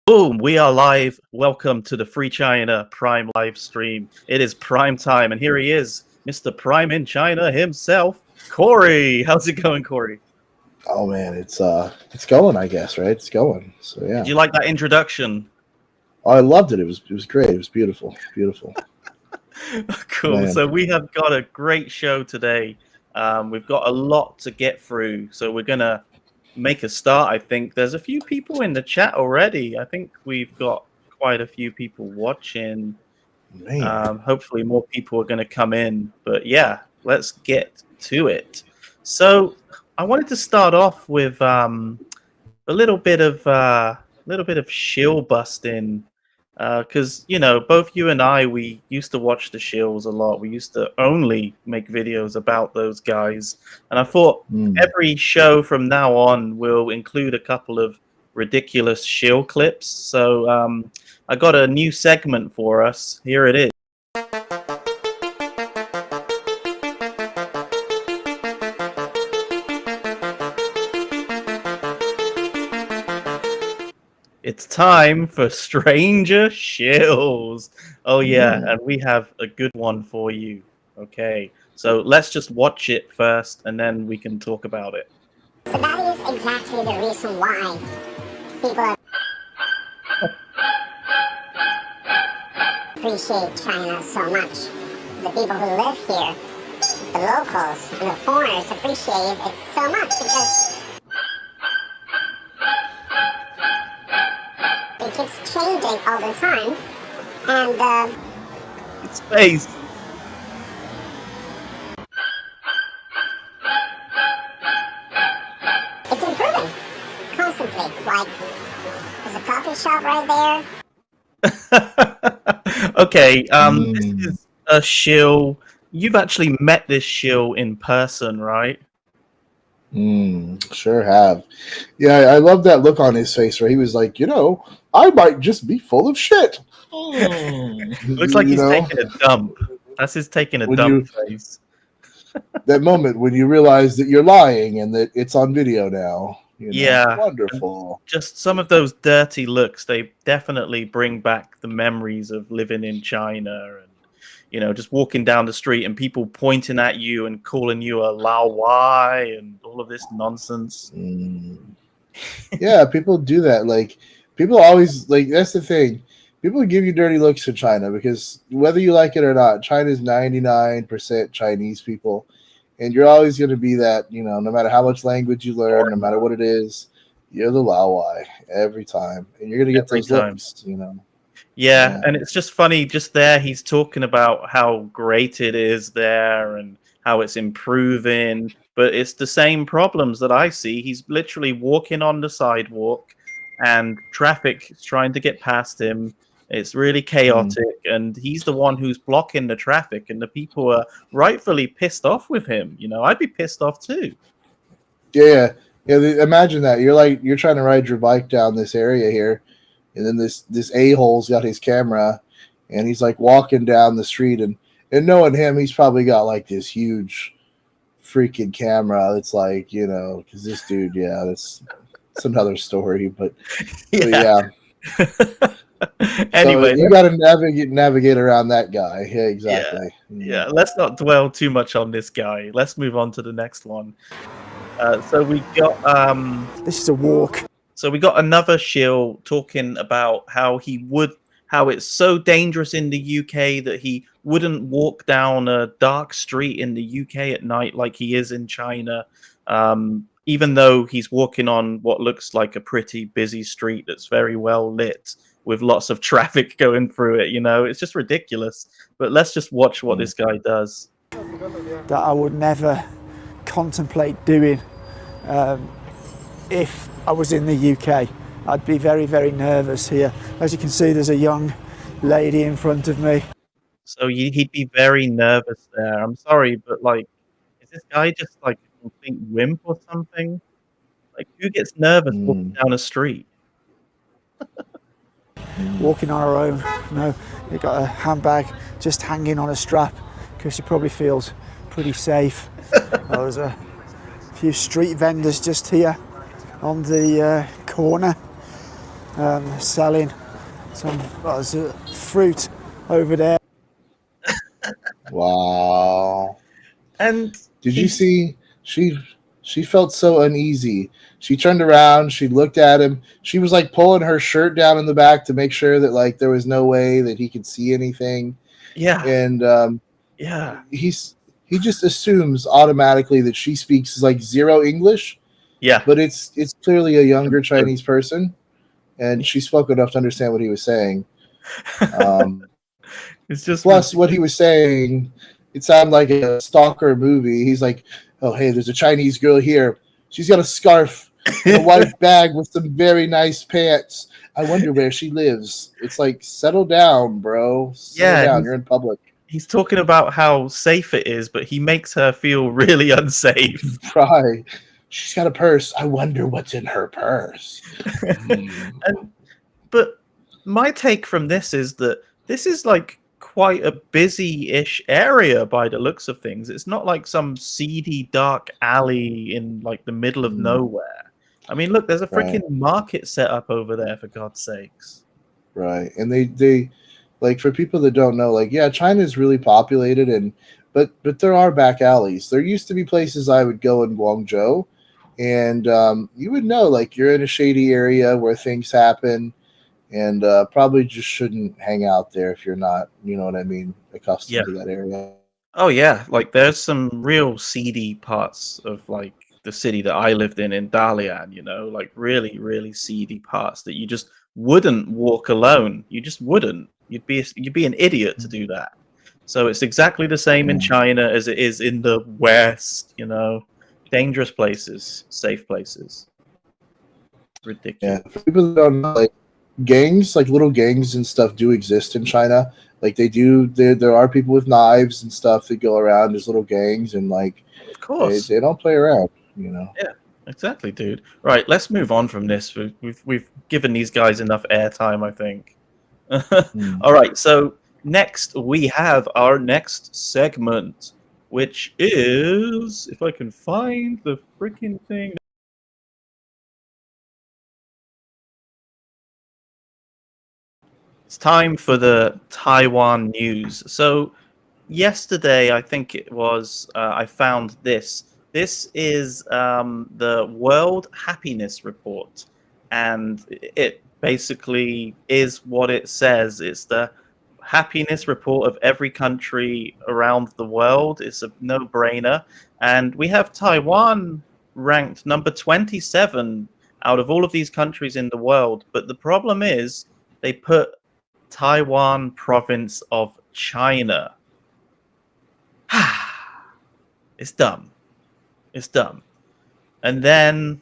Boom, we are live. Welcome to the Free China Prime live stream. It is prime time, and here he is, Mr. Prime in China himself, Corey. How's it going, Corey? Oh man, it's going, I guess, right? It's going. So Did yeah. you like that introduction? Oh, I loved it. It was great. It was beautiful. Beautiful. Cool. Man. So we have got a great show today. We've got a lot to get through, so we're gonna make a start. I think there's a few people in the chat already. I think we've got quite a few people watching. Man. Hopefully more people are going to come in, but yeah, let's get to it. So I wanted to start off with a little bit of shill busting, because both you and I, we used to watch the shills a lot. We used to only make videos about those guys, and I thought every show from now on will include a couple of ridiculous shill clips. So I got a new segment for us. Here it is. It's time for Stranger Shills. Oh yeah, and we have a good one for you. Okay, so let's just watch it first, and then we can talk about it. So that is exactly the reason why people appreciate China so much. The people who live here, the locals and the foreigners appreciate it so much because it keeps changing all the time, and It's space. it's improving constantly. Like, there's a coffee shop right there. Okay, this is a shill. You've actually met this shill in person, right? Sure have. Yeah, I love that look on his face where he was like, I might just be full of shit. Looks like he's taking a dump. That's his taking a dump face. That moment when you realize that you're lying and that it's on video now. Yeah. Wonderful. Just some of those dirty looks, they definitely bring back the memories of living in China and, just walking down the street and people pointing at you and calling you a Lao Wai and all of this nonsense. Yeah, people do that. Like, people always, that's the thing. People give you dirty looks in China because whether you like it or not, China's 99% Chinese people. And you're always going to be that, no matter how much language you learn, no matter what it is, you're the Lao Wai every time. And you're going to get those looks, Yeah, and it's just funny, just there, he's talking about how great it is there and how it's improving, but it's the same problems that I see. He's literally walking on the sidewalk and traffic is trying to get past him. It's really chaotic, and he's the one who's blocking the traffic, and the people are rightfully pissed off with him. I'd be pissed off too. Yeah. Imagine that. You're trying to ride your bike down this area here, and then this a-hole's got his camera, and he's like walking down the street, and knowing him, he's probably got like this huge freaking camera. That's like, because this dude, it's another story, but yeah. Anyway, so you got to navigate around that guy. Yeah, exactly. Yeah, let's not dwell too much on this guy. Let's move on to the next one. So we got This is a walk. So we got another shill talking about how it's so dangerous in the UK that he wouldn't walk down a dark street in the UK at night like he is in China, even though he's walking on what looks like a pretty busy street that's very well lit with lots of traffic going through it. It's just ridiculous. But let's just watch what this guy does. That I would never contemplate doing if I was in the UK. I'd be very, very nervous here. As you can see, there's a young lady in front of me. So he'd be very nervous there. I'm sorry, but is this guy just like a complete wimp or something? Like, who gets nervous walking down a street? Walking on her own. No, you've got a handbag just hanging on a strap because she probably feels pretty safe. There's a few street vendors just here on the corner. selling some fruit over there. Wow. And Did you see she felt so uneasy. She turned around, she looked at him. She was like pulling her shirt down in the back to make sure that like there was no way that he could see anything. yeah, And yeah, he just assumes automatically that she speaks like zero English, yeah. but it's clearly a younger Chinese person, and she spoke enough to understand what he was saying. Um, It's just Plus, what he was saying, it sounded like a stalker movie. He's like, "Oh, hey, there's a Chinese girl here. She's got a scarf and a white bag with some very nice pants. I wonder where she lives." It's like, settle down, bro. Settle Yeah, down. You're in public. he's talking about how safe it is, but he makes her feel really unsafe. Right. She's got a purse. I wonder what's in her purse. And but my take from this is that this is like quite a busy-ish area by the looks of things. It's not like some seedy dark alley in like the middle of nowhere. I mean, look, there's a Right. freaking market set up over there, for God's sakes. Right. And they like, for people that don't know, like, yeah, China is really populated, and but there are back alleys. There used to be places I would go in Guangzhou, and you would know like you're in a shady area where things happen, and probably just shouldn't hang out there if you're not, you know what I mean, Yeah. accustomed to that area. Oh yeah, like there's some real seedy parts of like the city that I lived in Dalian, you know, like really, really seedy parts that you just wouldn't walk alone. You just wouldn't. You'd be an idiot to do that. So it's exactly the same in China as it is in the West, you know. Dangerous places, safe places. Ridiculous. Yeah, for people that don't know, like gangs, like little gangs and stuff, do exist in China. Like they do, there are people with knives and stuff that go around. There's little gangs, and like Of course. they don't play around, you know. Yeah, exactly, dude. Right, let's move on from this. We've given these guys enough airtime, I think. All right, so next we have our next segment, which is, if I can find the freaking thing. It's time for the Taiwan news. So yesterday, I think it was, I found this. This is the World Happiness Report, and it basically is what it says. It's the happiness report of every country around the world. It's a no-brainer, and we have Taiwan ranked number 27 out of all of these countries in the world. But the problem is they put Taiwan province of China. It's dumb. It's dumb. And then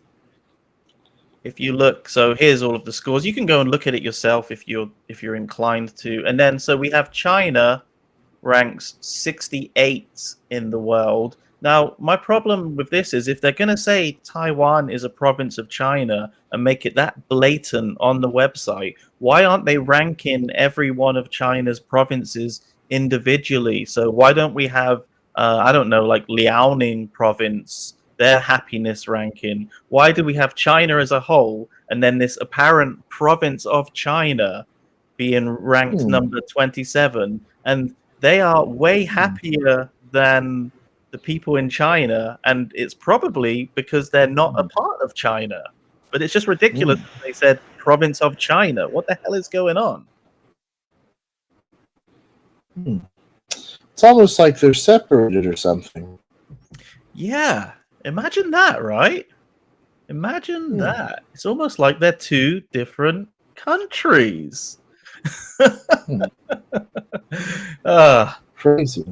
if you look, so here's all of the scores. You can go and look at it yourself if you're inclined to. And then so we have China ranks 68 in the world. Now, my problem with this is if they're going to say Taiwan is a province of China and make it that blatant on the website, why aren't they ranking every one of China's provinces individually? So why don't we have, I don't know, like Liaoning province, their happiness ranking? Why do we have China as a whole and then this apparent province of China being ranked number 27? And they are way happier than the people in China, and it's probably because they're not a part of China. But it's just ridiculous that they said province of China. What the hell is going on? It's almost like they're separated or something. Yeah, imagine that, right? Imagine that. It's almost like they're two different countries. Crazy.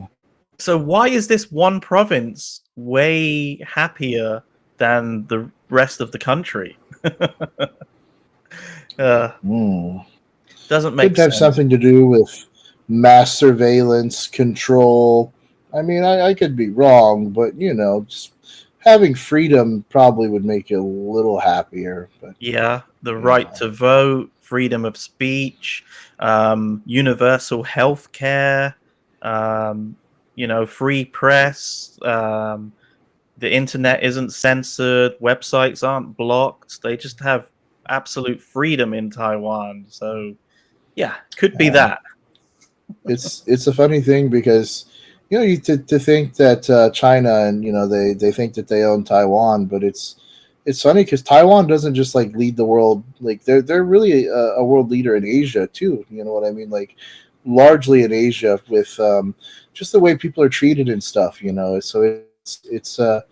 So why is this one province way happier than the rest of the country? Doesn't make Could have sense. something to do with mass surveillance control. I mean, I could be wrong, but you know, just having freedom probably would make you a little happier. But yeah, the right to vote, freedom of speech, universal health care, you know, free press, the internet isn't censored, websites aren't blocked. They just have absolute freedom in Taiwan. So yeah, could be that. It's a funny thing because to think that China and they think that they own Taiwan, but it's funny because Taiwan doesn't just like lead the world. Like they're really a world leader in Asia too. You know what I mean? Like largely in Asia with just the way people are treated and stuff. So it's a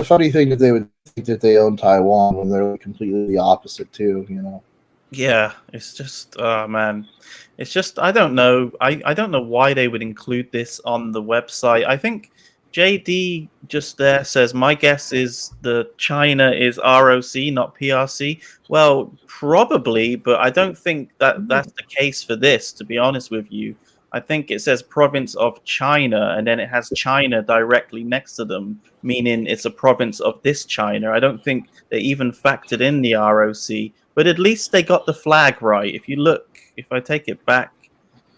funny thing that they would think that they own Taiwan when they're like completely the opposite too. Yeah, it's just man. It's just I don't know. I don't know why they would include this on the website. I think JD just there says my guess is the China is ROC, not PRC. Well, probably, but I don't think that that's the case for this, to be honest with you. I think it says province of China and then it has China directly next to them, meaning it's a province of this China. I don't think they even factored in the ROC, but at least they got the flag right. If you look, if I take it back,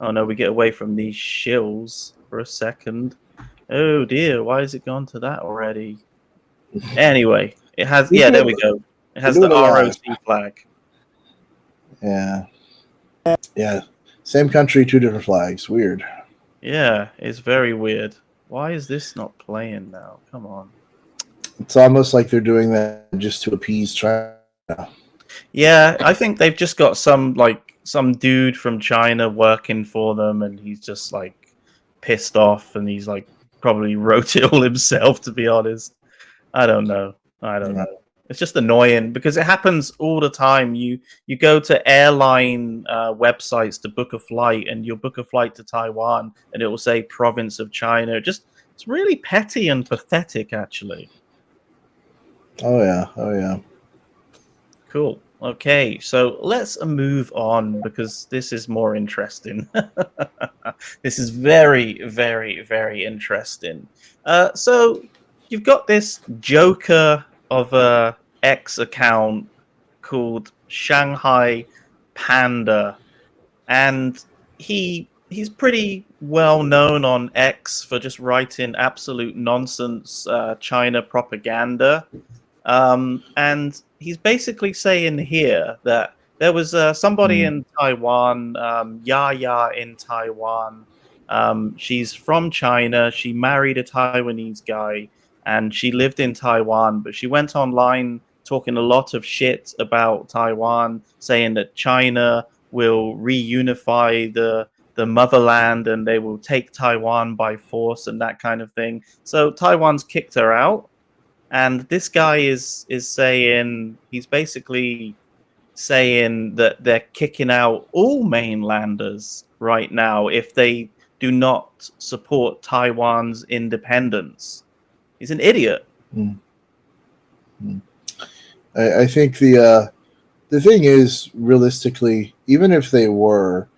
oh no, we get away from these shills for a second. Oh dear, why has it gone to that already? Anyway, it has, yeah, there we go. It has the ROC flag. Yeah. Yeah. Same country, two different flags. Weird. Yeah, it's very weird. Why is this not playing now? Come on. It's almost like they're doing that just to appease China. Yeah, I think they've just got some dude from China working for them, and he's just like pissed off, and he's like probably wrote it all himself. To be honest, I don't know. It's just annoying because it happens all the time. You go to airline websites to book a flight, and you'll book a flight to Taiwan, and it will say province of China. It's really petty and pathetic, actually. Oh yeah. Cool. Okay, so let's move on because this is more interesting. This is very, very, very interesting. So you've got this joker of a X account called Shanghai Panda, and he's pretty well known on X for just writing absolute nonsense China propaganda. And he's basically saying here that there was somebody in Taiwan, Yaya in Taiwan. She's from China. She married a Taiwanese guy, and she lived in Taiwan. But she went online talking a lot of shit about Taiwan, saying that China will reunify the motherland and they will take Taiwan by force and that kind of thing. So Taiwan's kicked her out. And this guy is saying, he's basically saying that they're kicking out all mainlanders right now if they do not support Taiwan's independence. He's an idiot. I think the thing is, realistically, even if they were,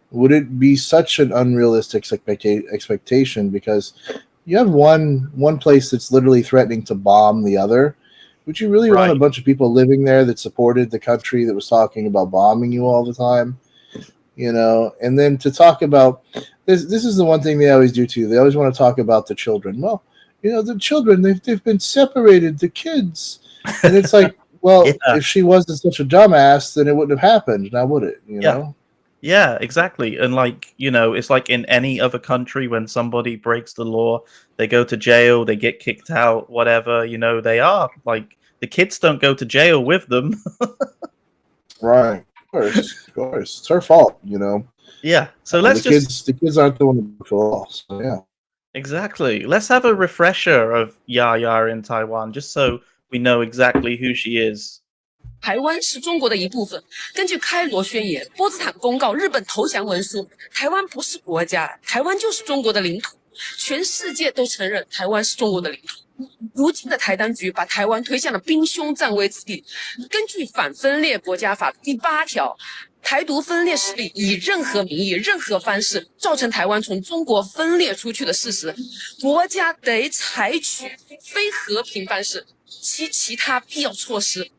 would it be such an unrealistic expectation? Because you have one place that's literally threatening to bomb the other. Would you really want a bunch of people living there that supported the country that was talking about bombing you all the time? And then to talk about this is the one thing they always do too. They always want to talk about the children. Well, the children, they've been separated, the kids. And it's like, well, if she wasn't such a dumbass, then it wouldn't have happened, now would it? Yeah, exactly. And it's like in any other country when somebody breaks the law, they go to jail, they get kicked out, whatever, they are like the kids don't go to jail with them. Right. Of course. It's her fault, Yeah. So the kids aren't the one who broke the law. So yeah. Exactly. Let's have a refresher of Yaya in Taiwan, just so we know exactly who she is. 台湾是中国的一部分。根据开罗宣言、波茨坦公告、日本投降文书，台湾不是国家，台湾就是中国的领土。全世界都承认台湾是中国的领土。如今的台当局把台湾推向了兵凶战危之地。根据反分裂国家法第8条，台独分裂势力以任何名义、任何方式造成台湾从中国分裂出去的事实，国家得采取非和平方式及其他必要措施。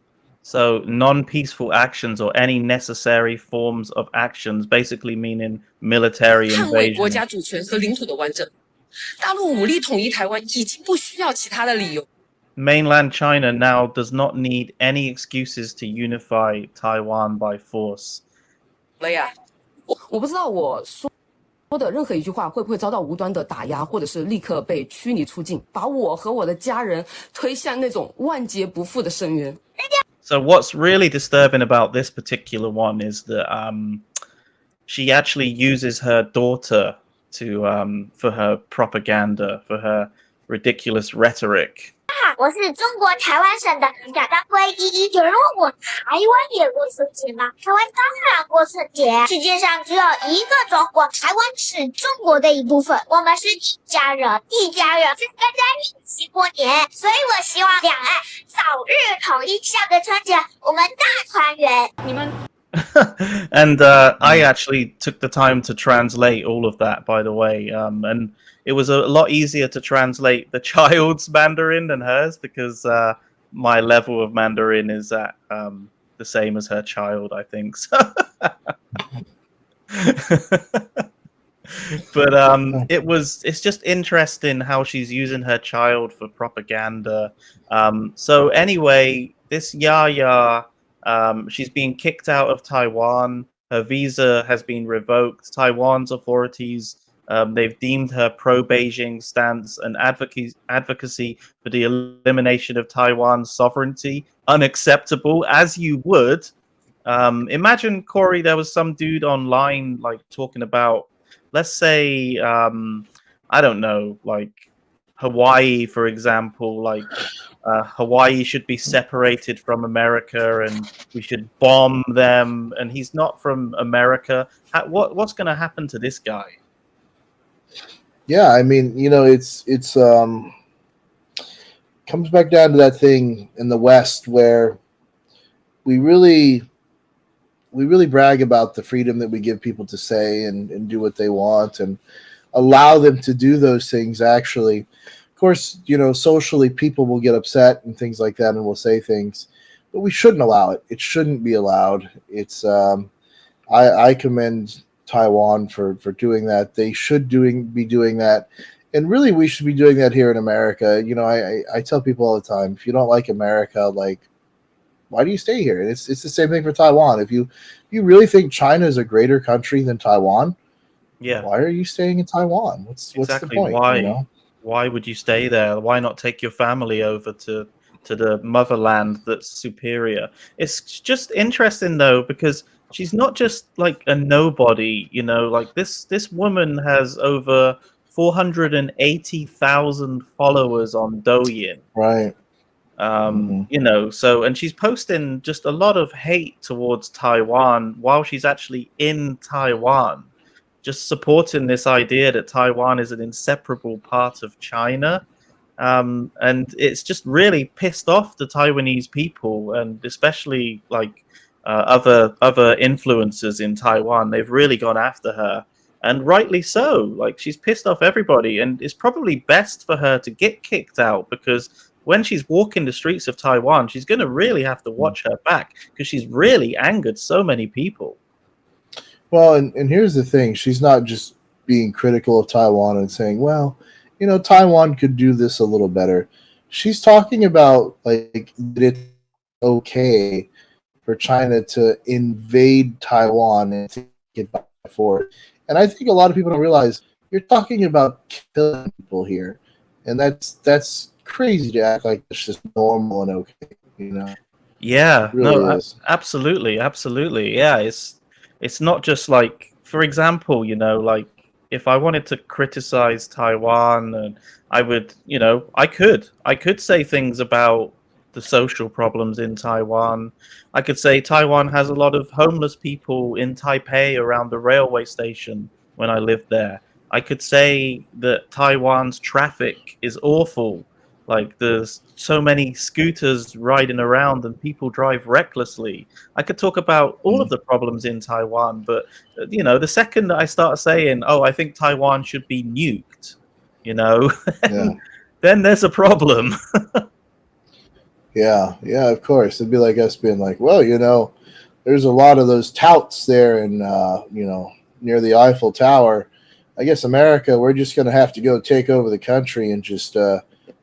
So non-peaceful actions or any necessary forms of actions, basically meaning military invasion. 捍卫国家主权和领土的完整。大陆武力统一台湾已经不需要其他的理由。mainland China now does not need any excuses to unify Taiwan by force. 了呀。我不知道我说的任何一句话会不会遭到无端的打压，或者是立刻被驱离出境，把我和我的家人推向那种万劫不复的深渊。So what's really disturbing about this particular one is that she actually uses her daughter to for her propaganda, for her ridiculous rhetoric. 我是中国台湾省的贾当辉依依。有人问我，台湾也过春节吗？台湾当然过春节。世界上只有一个中国，台湾是中国的一部分。我们是一家人，一家人是跟在一起过年。所以我希望两岸早日统一，下个春节我们大团圆。你们 And I actually took the time to translate all of that, by the way, and it was a lot easier to translate the child's Mandarin than hers because my level of Mandarin is at the same as her child, I think. So. But it's just interesting how she's using her child for propaganda. So anyway, this Yaya, she's being kicked out of Taiwan. Her visa has been revoked. Taiwan's authorities, they've deemed her pro-Beijing stance and advocacy for the elimination of Taiwan's sovereignty unacceptable, as you would. Imagine, Corey, there was some dude online like talking about, let's say, I don't know, like Hawaii, for example, like Hawaii should be separated from America and we should bomb them. And he's not from America. What's going to happen to this guy? Yeah, I mean, it's comes back down to that thing in the West where we really brag about the freedom that we give people to say and do what they want and allow them to do those things. Actually, of course, socially people will get upset and things like that and will say things, but we shouldn't allow it. It shouldn't be allowed. It's I commend Taiwan for doing that. They should be doing that. And really, we should be doing that here in America. I tell people all the time, if you don't like America, like, why do you stay here? And it's the same thing for Taiwan. If you really think China is a greater country than Taiwan, yeah, why are you staying in Taiwan? What's the point? Why would you stay there? Why not take your family over to the motherland that's superior? It's just interesting though, because she's not just like a nobody, like this woman has over 480,000 followers on Douyin. Right. So, and she's posting just a lot of hate towards Taiwan while she's actually in Taiwan, just supporting this idea that Taiwan is an inseparable part of China. And it's just really pissed off the Taiwanese people, and especially like other influencers in Taiwan. They've really gone after her, and rightly so. Like, she's pissed off everybody, and it's probably best for her to get kicked out, because when she's walking the streets of Taiwan, she's going to really have to watch her back, because she's really angered so many people. Well, and here's the thing. She's not just being critical of Taiwan and saying, well, Taiwan could do this a little better. She's talking about, like, that it's okay for China to invade Taiwan and take it by force. And I think a lot of people don't realize you're talking about killing people here. And that's crazy to act like it's just normal and okay, Yeah, it really is. Absolutely. Yeah, it's not just like, for example, like if I wanted to criticize Taiwan, and I would, I could say things about the social problems in Taiwan. I could say Taiwan has a lot of homeless people in Taipei around the railway station when I lived there. I could say that Taiwan's traffic is awful. Like, there's so many scooters riding around and people drive recklessly. I could talk about all of the problems in Taiwan, but, the second that I start saying, oh, I think Taiwan should be nuked, then there's a problem. Yeah, of course. It'd be like us being like, well, there's a lot of those touts there in, near the Eiffel Tower. I guess America, we're just going to have to go take over the country and just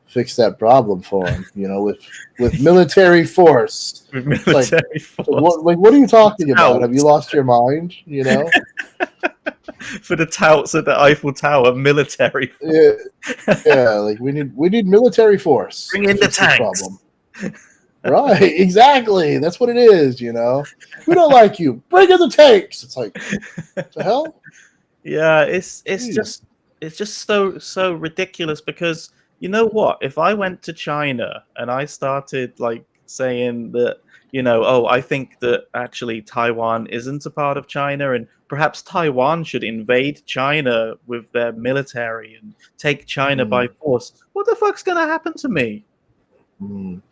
fix that problem for him, with military force. With It's like, military force. what are you talking about? Touts. Have you lost your mind? For the touts at the Eiffel Tower, military force. Yeah, like we need military force. Bring to in the fix this tanks. problem. Right, exactly. That's what it is. We don't like you. Bring in the tanks. It's like, what the hell? Yeah, it's Jeez. just so ridiculous because you know what? If I went to China and I started like saying that, oh, I think that actually Taiwan isn't a part of China and perhaps Taiwan should invade China with their military and take China by force, what the fuck's gonna happen to me? Mm.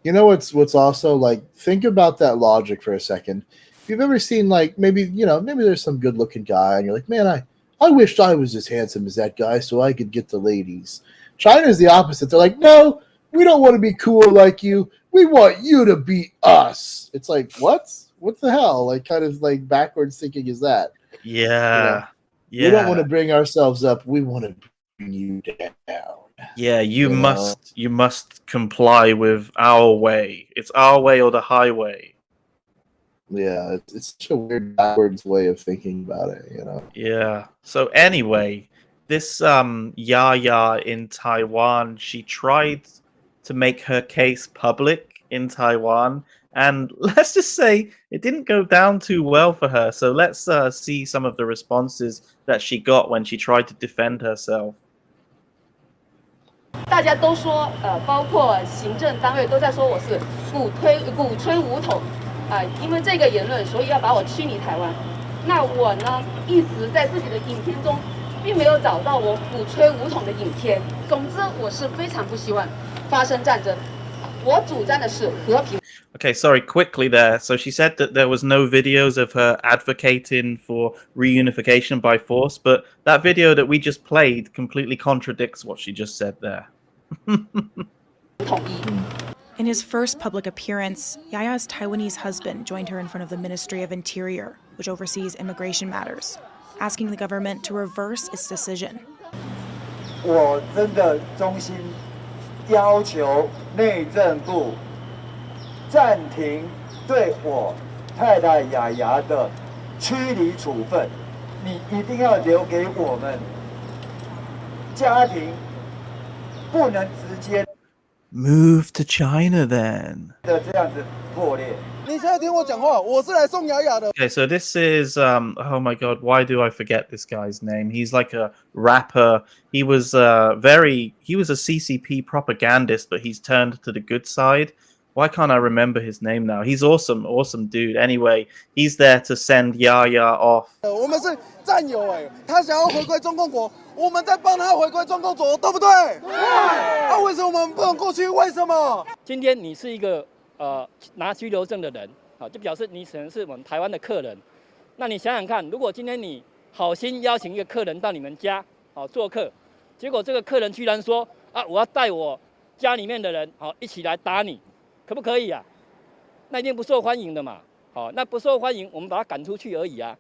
You know what's also like, think about that logic for a second. If you've ever seen like maybe there's some good looking guy and you're like, man, I wished I was as handsome as that guy so I could get the ladies. China's the opposite. They're like, no, we don't want to be cool like you. We want you to be us. It's like, what? What the hell? Like kind of like backwards thinking is that? Yeah. We don't want to bring ourselves up. We want to bring you down. Yeah, you must comply with our way. It's our way or the highway. Yeah, it's such a weird backwards way of thinking about it, Yeah. So anyway, this Yaya in Taiwan, she tried to make her case public in Taiwan, and let's just say it didn't go down too well for her. So let's see some of the responses that she got when she tried to defend herself. 大家都说，包括行政单位都在说我是鼓吹武统，因为这个言论，所以要把我驱离台湾。那我呢，一直在自己的影片中，并没有找到我鼓吹武统的影片。总之，我是非常不希望发生战争。我主张的是和平。Okay, sorry, quickly there. So she said that there was no videos of her advocating for reunification by force, but that video that we just played completely contradicts what she just said there. In his first public appearance, Yaya's Taiwanese husband joined her in front of the Ministry of Interior, which oversees immigration matters, asking the government to reverse its decision. 我真的衷心要求内政部暂停对我太太雅雅的驱离处分，你一定要留给我们家庭，不能直接 Move to China then. 的这样子破裂。 Okay, so this is oh my god, why do I forget this guy's name? He's like a rapper. He was a CCP propagandist, but he's turned to the good side. Why can't I remember his name now? He's awesome dude. Anyway, he's there to send Yaya off. 我们是战友他想要回归中共国，我们在帮他回归中共国，对不对？对。为什么我们不能过去？为什么？今天你是一个拿居留证的人，就表示你可能是我们台湾的客人。那你想想看，如果今天你好心邀请一个客人到你们家做客，结果这个客人居然说我要带我家里面的人一起来打你，可不可以啊？那一定不受欢迎的嘛。那不受欢迎，我们把他赶出去而已啊。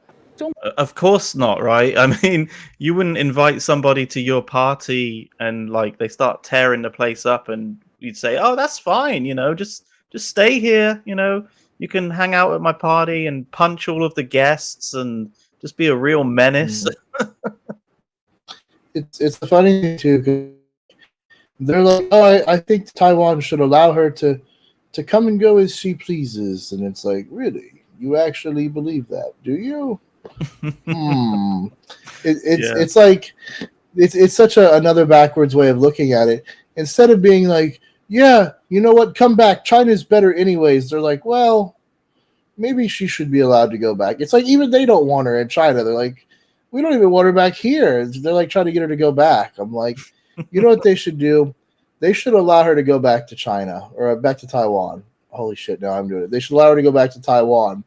Of course not, right? I mean, you wouldn't invite somebody to your party and like they start tearing the place up and you'd say, "Oh, that's fine, just stay here, you can hang out at my party and punch all of the guests and just be a real menace." It's a funny thing too, 'cause they're like, "Oh, I think Taiwan should allow her to come and go as she pleases," and it's like, really, you actually believe that, do you? It's like it's such another backwards way of looking at it. Instead of being like, yeah, you know what, come back, China's better anyways, they're like, well, maybe she should be allowed to go back. It's like even they don't want her in China. They're like, we don't even want her back here. They're like trying to get her to go back. I'm like, you know what they should do? They should allow her to go back to China or back to Taiwan. Holy shit, now I'm doing it. They should allow her to go back to Taiwan.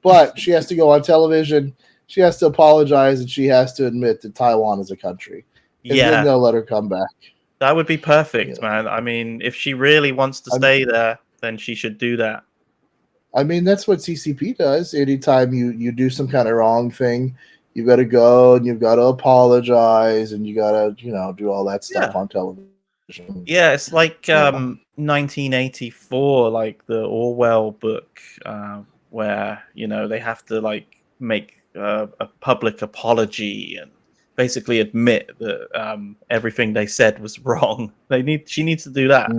But she has to go on television. She has to apologize, and she has to admit that Taiwan is a country. And then they'll let her come back. That would be perfect, man. I mean, if she really wants to stay there, then she should do that. I mean, that's what CCP does. Anytime you do some kind of wrong thing, you got to go and you've got to apologize and you got to, do all that stuff on television. Yeah, it's like 1984, like the Orwell book, where they have to like make a public apology and basically admit that everything they said was wrong. She needs to do that.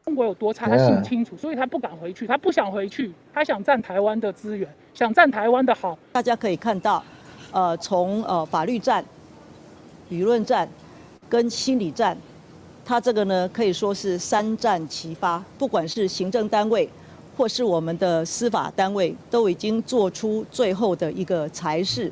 中国有多差，他心里清楚，所以他不敢回去，他不想回去，他想占台湾的资源，想占台湾的好。大家可以看到，从法律战、舆论战跟心理战，他这个呢可以说是三战齐发，不管是行政单位或是我们的司法单位，都已经做出最后的一个裁示，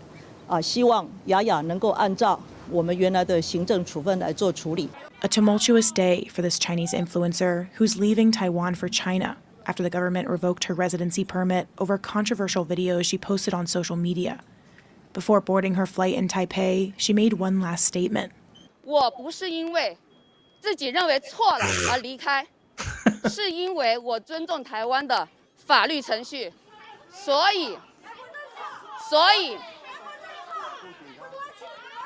希望雅雅能够按照我们原来的行政处分来做处理。A tumultuous day for this Chinese influencer who's leaving Taiwan for China after the government revoked her residency permit over controversial videos she posted on social media. Before boarding her flight in Taipei, she made one last statement. 我不是因为自己认为错了而离开，是因为我尊重台湾的法律程序，所以。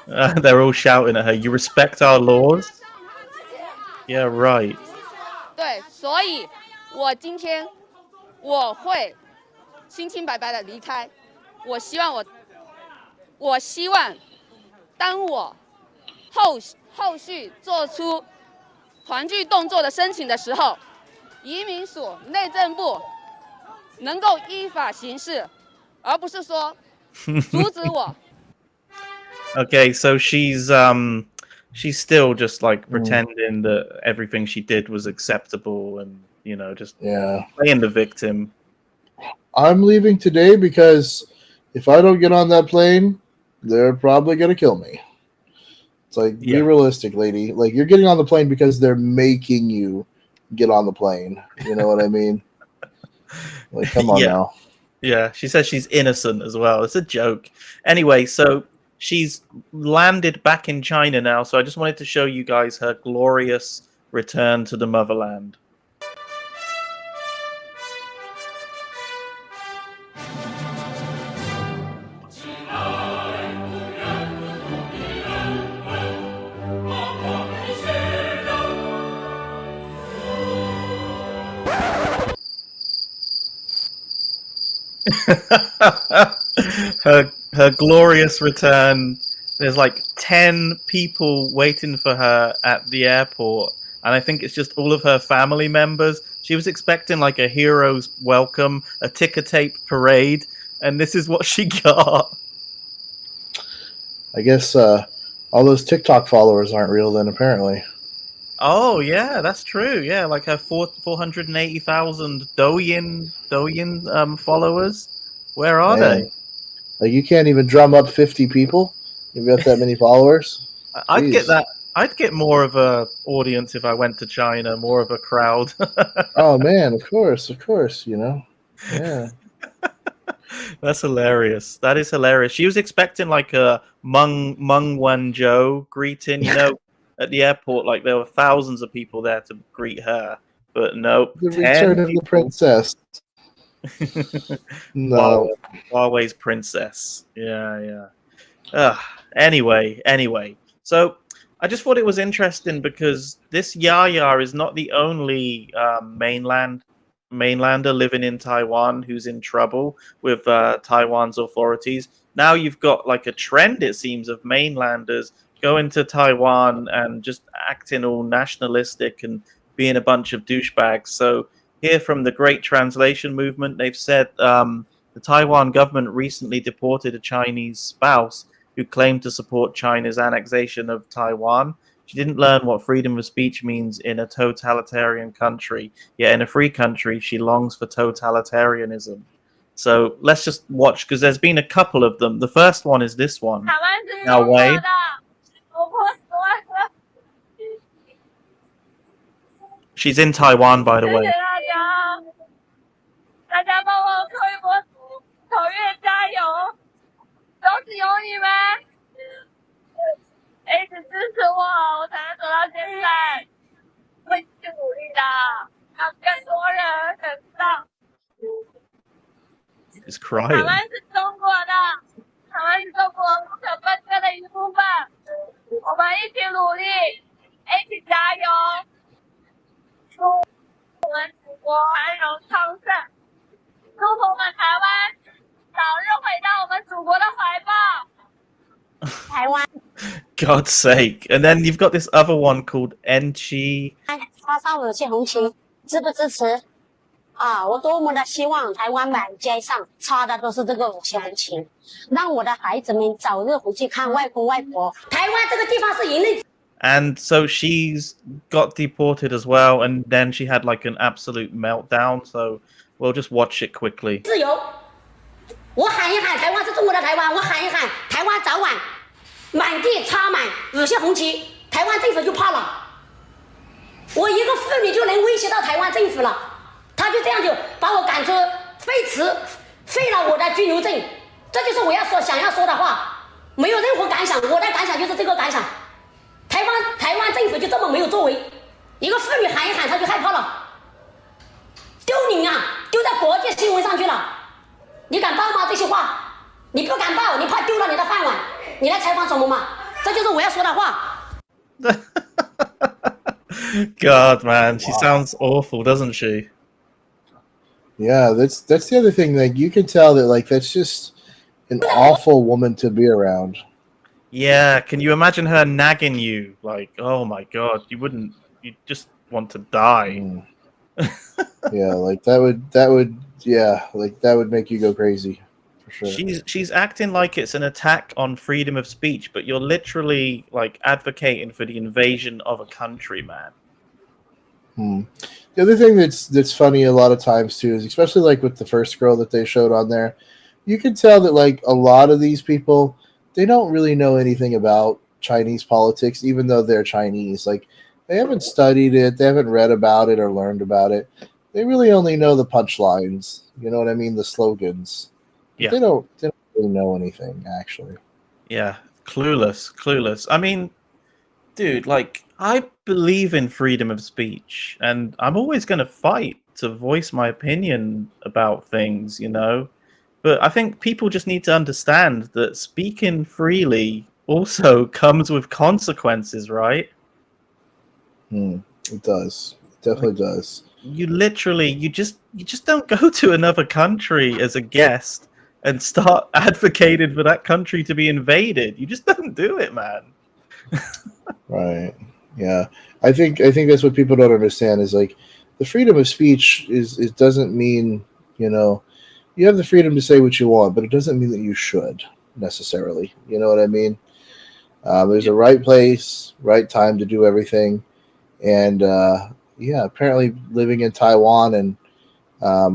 They're all shouting at her, "You respect our laws?" Yeah, right. 对，所以我今天我会清清白白的离开。我希望当我后续做出团聚动作的申请的时候，移民署、内政部能够依法行事，而不是说阻止我。Okay, so she's still just like pretending that everything she did was acceptable and just playing the victim. I'm leaving today because if I don't get on that plane, they're probably gonna kill me. It's like, be realistic, lady. Like, you're getting on the plane because they're making you get on the plane. You know what I mean? Like, come on now. Yeah, she says she's innocent as well. It's a joke. Anyway, so she's landed back in China now, so I just wanted to show you guys her glorious return to the motherland. her glorious return. There's like 10 people waiting for her at the airport, and I think it's just all of her family members. She was expecting like a hero's welcome, a ticker tape parade, and this is what she got. I guess all those TikTok followers aren't real then, apparently. Oh yeah, that's true. Yeah, like her 480,000 Douyin followers. Where are they? Like, you can't even drum up 50 people. You've got that many followers. I'd get that. I'd get more of a audience if I went to China, more of a crowd. Oh man, of course, yeah. That's hilarious. That is hilarious. She was expecting like a Meng Wanzhou greeting, at the airport. Like there were thousands of people there to greet her, but no. The return of the princess. No, Huawei's princess. Yeah. Anyway. So I just thought it was interesting because this Yaya is not the only mainlander living in Taiwan who's in trouble with Taiwan's authorities. Now you've got like a trend, it seems, of mainlanders going to Taiwan and just acting all nationalistic and being a bunch of douchebags. So here from the Great Translation Movement, they've said the Taiwan government recently deported a Chinese spouse who claimed to support China's annexation of Taiwan. She didn't learn what freedom of speech means in a totalitarian country, yet in a free country, she longs for totalitarianism. So let's just watch, because there's been a couple of them. The first one is this one. Now, Wei. She's in Taiwan, by the way. 大家帮我推波图，口月加油！都是有你们一直支持我，我才能走到现在。会继续努力的，让更多人能知道。 He's crying. 台湾是中国的，台湾是中国不可分割的一部分。我们一起努力，一起加油！ God's sake. And then you've got this other one called Enchi. 插上武器红旗，支不支持？啊，我多么的希望台湾满街上插的都是这个武器红旗，让我的孩子们早日回去看外公外婆。台湾这个地方是人类。 And so she's got deported as well, and then she had like an absolute meltdown. So we'll just watch it quickly. 自由，我喊一喊，台湾是中国的台湾，我喊一喊，台湾早晚满地插满武器红旗，台湾政府就怕了。我一个妇女就能威胁到台湾政府了，他就这样就把我赶出，废了我的居留证，这就是我想要说的话，没有任何感想，我的感想就是这个感想。台湾政府就这么没有作为，一个妇女喊一喊，他就害怕了，丢脸啊，丢到国际新闻上去了。你敢报吗？这些话，你不敢报，你怕丢了你的饭碗，你来采访什么嘛？这就是我要说的话。God, man, she sounds awful, doesn't she? Yeah, that's the other thing. Like, you can tell that, like, that's just an awful woman to be around. Yeah, can you imagine her nagging you? Like, oh my God, you just want to die. Yeah, like that would make you go crazy, for sure. She's acting like it's an attack on freedom of speech, but you're literally like advocating for the invasion of a country, man. The other thing that's funny a lot of times too is, especially like with the first girl that they showed on there, you can tell that like a lot of these people, they don't really know anything about Chinese politics, even though they're Chinese. Like, they haven't studied it, they haven't read about it or learned about it. They really only know the punchlines. You know what I mean? The slogans. Yeah. They don't really know anything, actually. Yeah, clueless. I mean, dude, like, I believe in freedom of speech, and I'm always going to fight to voice my opinion about things, you know? But I think people just need to understand that speaking freely also comes with consequences, right? It does. It definitely does. You just don't go to another country as a guest and start advocating for that country to be invaded. You just don't do it, man. Right. Yeah. I think that's what people don't understand is, like, the freedom of speech it doesn't mean, you know, you have the freedom to say what you want, but it doesn't mean that you should necessarily. You know what I mean? There's a right place, right time to do everything. And yeah, apparently living in Taiwan and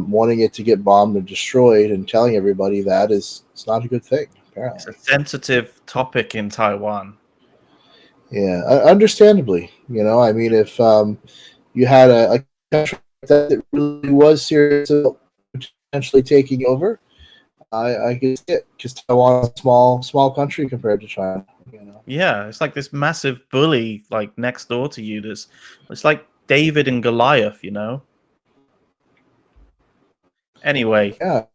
wanting it to get bombed and destroyed and telling everybody that it's not a good thing, apparently. It's a sensitive topic in Taiwan. Yeah, understandably. You know, I mean, if you had a country that really was serious about potentially taking over, I could see it, because Taiwan is a small country compared to China. You know? Yeah, it's like this massive bully like next door to you. It's like David and Goliath, you know. Anyway. Yeah.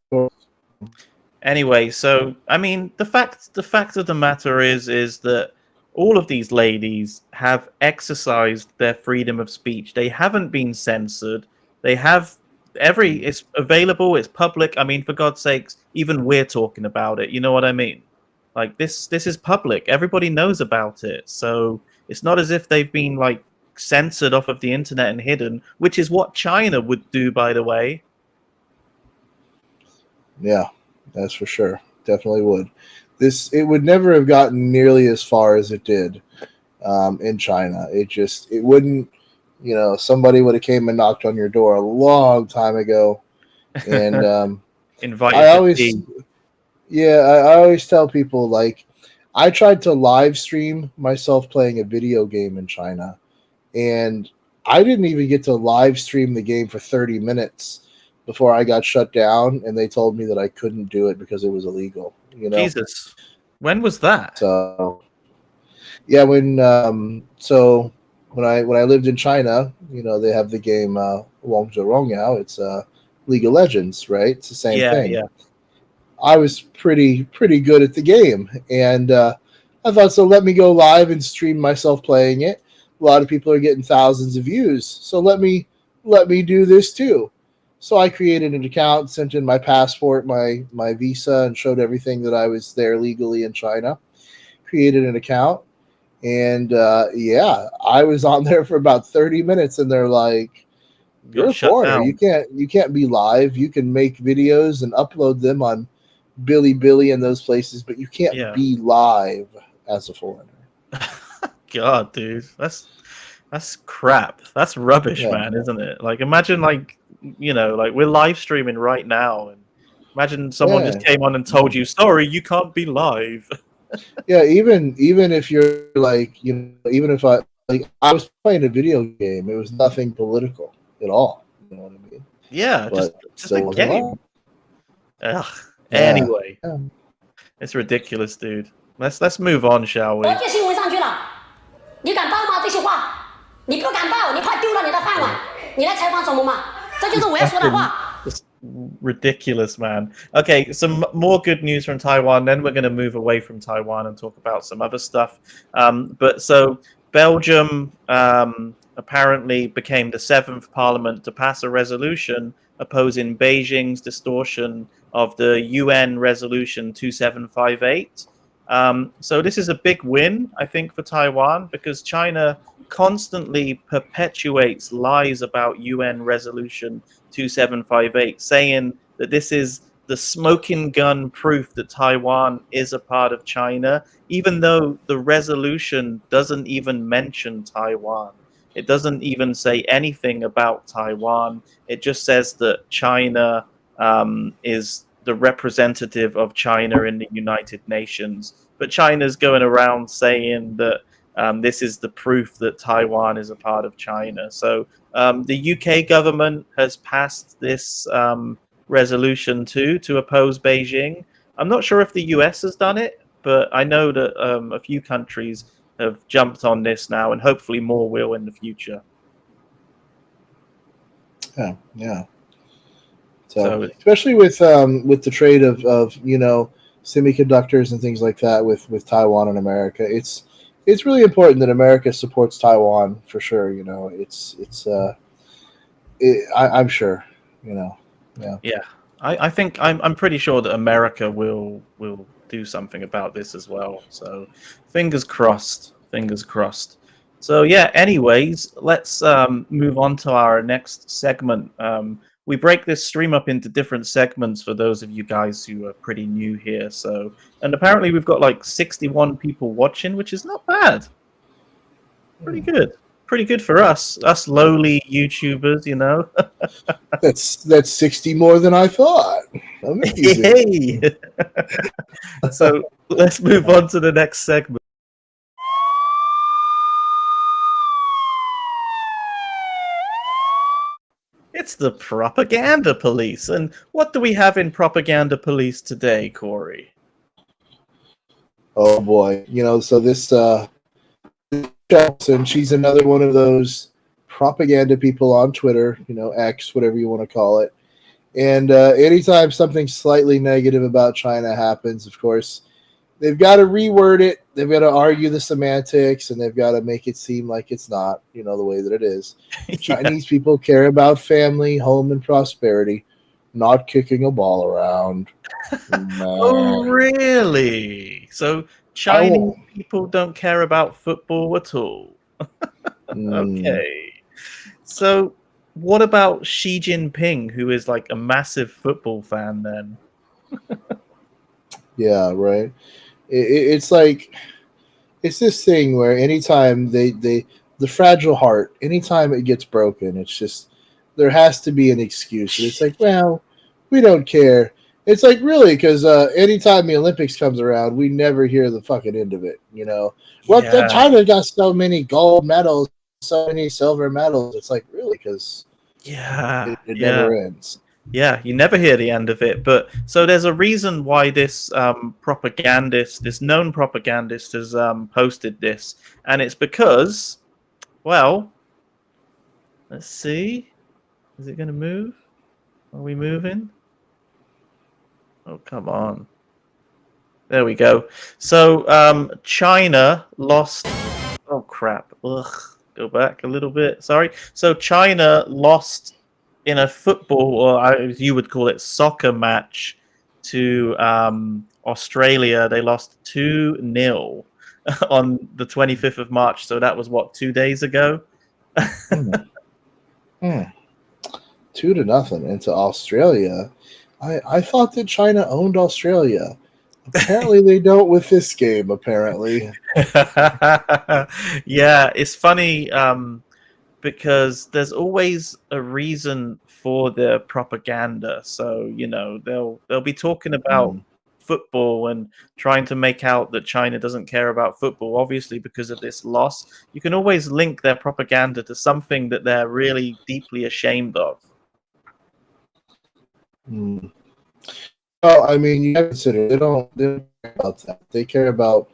Anyway, so I mean, the fact of the matter is that all of these ladies have exercised their freedom of speech. They haven't been censored. They have it's available, it's public. I mean, for God's sakes, even we're talking about it. You know what I mean? Like, this is public. Everybody knows about it. So it's not as if they've been like censored off of the internet and hidden, which is what China would do, by the way. Yeah, that's for sure. Definitely would. It would never have gotten nearly as far as it did in China. It wouldn't, you know, somebody would have came and knocked on your door a long time ago. And invite I always tell people, like, I tried to live stream myself playing a video game in China, and I didn't even get to live stream the game for 30 minutes before I got shut down, and they told me that I couldn't do it because it was illegal. You know? Jesus, when was that? So, yeah, when I lived in China, you know, they have the game Wangzhe Rongyao. It's League of Legends, right? It's the same thing. Yeah. I was pretty good at the game, and I thought, so let me go live and stream myself playing it. A lot of people are getting thousands of views, so let me do this too. So I created an account, sent in my passport, my visa, and showed everything that I was there legally in China. Created an account, And yeah, I was on there for about 30 minutes, and they're like, "You're Got a shut foreigner. down. You can't be live. You can make videos and upload them on Billy and those places, but you can't Yeah. be live as a foreigner." God, dude, that's crap. That's rubbish, Yeah, man, isn't it? Like, imagine, like, like we're live streaming right now, and imagine someone yeah, just came on and told you, "Sorry, you can't be live." yeah. Even if you're like, even if I was playing a video game, it was nothing political at all. You know what I mean? Yeah, But just a still wasn't game. live. Ugh. Yeah, Anyway, yeah. it's ridiculous, dude. Let's move on, shall 国 we? 际新闻上去了，你敢报吗？这些话，你不敢报，你怕丢了你的饭碗，你来采访什么嘛？这就是我要说的话。 Just ridiculous, man. Okay, some more good news from Taiwan. Then we're going to move away from Taiwan and talk about some other stuff. But so Belgium apparently became the 7th parliament to pass a resolution opposing Beijing's distortion of the UN resolution 2758. So this is a big win, I think, for Taiwan, because China constantly perpetuates lies about UN resolution 2758, saying that this is the smoking gun proof that Taiwan is a part of China, even though the resolution doesn't even mention Taiwan. It doesn't even say anything about Taiwan. It just says that China is the representative of China in the United Nations. But China's going around saying that this is the proof that Taiwan is a part of China. So the UK government has passed this resolution too to oppose Beijing. I'm not sure if the US has done it, but I know that a few countries have jumped on this now, and hopefully more will in the future. Yeah, yeah. So especially with the trade of semiconductors and things like that with Taiwan and America, it's really important that America supports Taiwan for sure. I'm sure. Yeah. Yeah, I think I'm pretty sure that America will do something about this as well. So fingers crossed. Fingers crossed. So yeah. Anyways, let's move on to our next segment. We break this stream up into different segments for those of you guys who are pretty new here. So, and apparently we've got like 61 people watching, which is not bad. Pretty good. Pretty good for us lowly YouTubers, That's 60 more than I thought. Hey. So let's move on to the next segment. It's the propaganda police. And what do we have in propaganda police today, Corey? Oh boy. So this and she's another one of those propaganda people on Twitter, X, whatever you want to call it. And anytime something slightly negative about China happens, of course, they've got to reword it. They've got to argue the semantics, and they've got to make it seem like it's not, the way that it is. Yeah. Chinese people care about family, home, and prosperity, not kicking a ball around. Oh, really? So Chinese people don't care about football at all. Okay. So what about Xi Jinping, who is like a massive football fan then? Yeah, right. It's like, it's this thing where anytime the fragile heart, anytime it gets broken, it's just, there has to be an excuse. And it's like, well, we don't care. It's like, really, because anytime the Olympics comes around, we never hear the fucking end of it. The China got so many gold medals, so many silver medals. It's like, really, because it never ends. Yeah, you never hear the end of it. But so there's a reason why this propagandist, this known propagandist, has posted this, and it's because, well, let's see, is it going to move? Are we moving? Oh, come on. There we go. So China lost. Oh crap! Ugh. Go back a little bit. Sorry. So China lost in a football, or you would call it soccer match, to Australia. They lost 2-0. on the 25th of March. So that was what, 2 days ago? 2-0 into Australia. I thought that China owned Australia. Apparently they don't with this game, apparently. Yeah, it's funny because there's always a reason for their propaganda. So, you know, they'll be talking about football and trying to make out that China doesn't care about football, obviously because of this loss. You can always link their propaganda to something that they're really deeply ashamed of. Well, I mean, you have to consider they don't care about that. They care about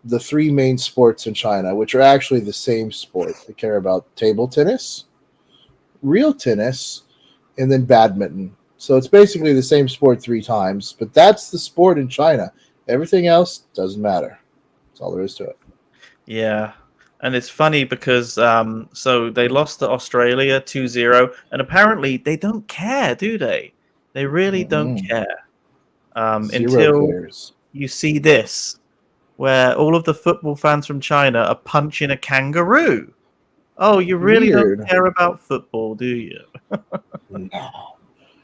the three main sports in China, which are actually the same sport. They care about table tennis, real tennis, and then badminton. So it's basically the same sport 3 times, but that's the sport in China. Everything else doesn't matter. That's all there is to it. Yeah. And it's funny because so they lost to Australia 2-0, and apparently they don't care, do they? They really don't care. Until cares. you see this, where all of the football fans from China are punching a kangaroo. Oh, you really Weird. don't care about football, do you? No.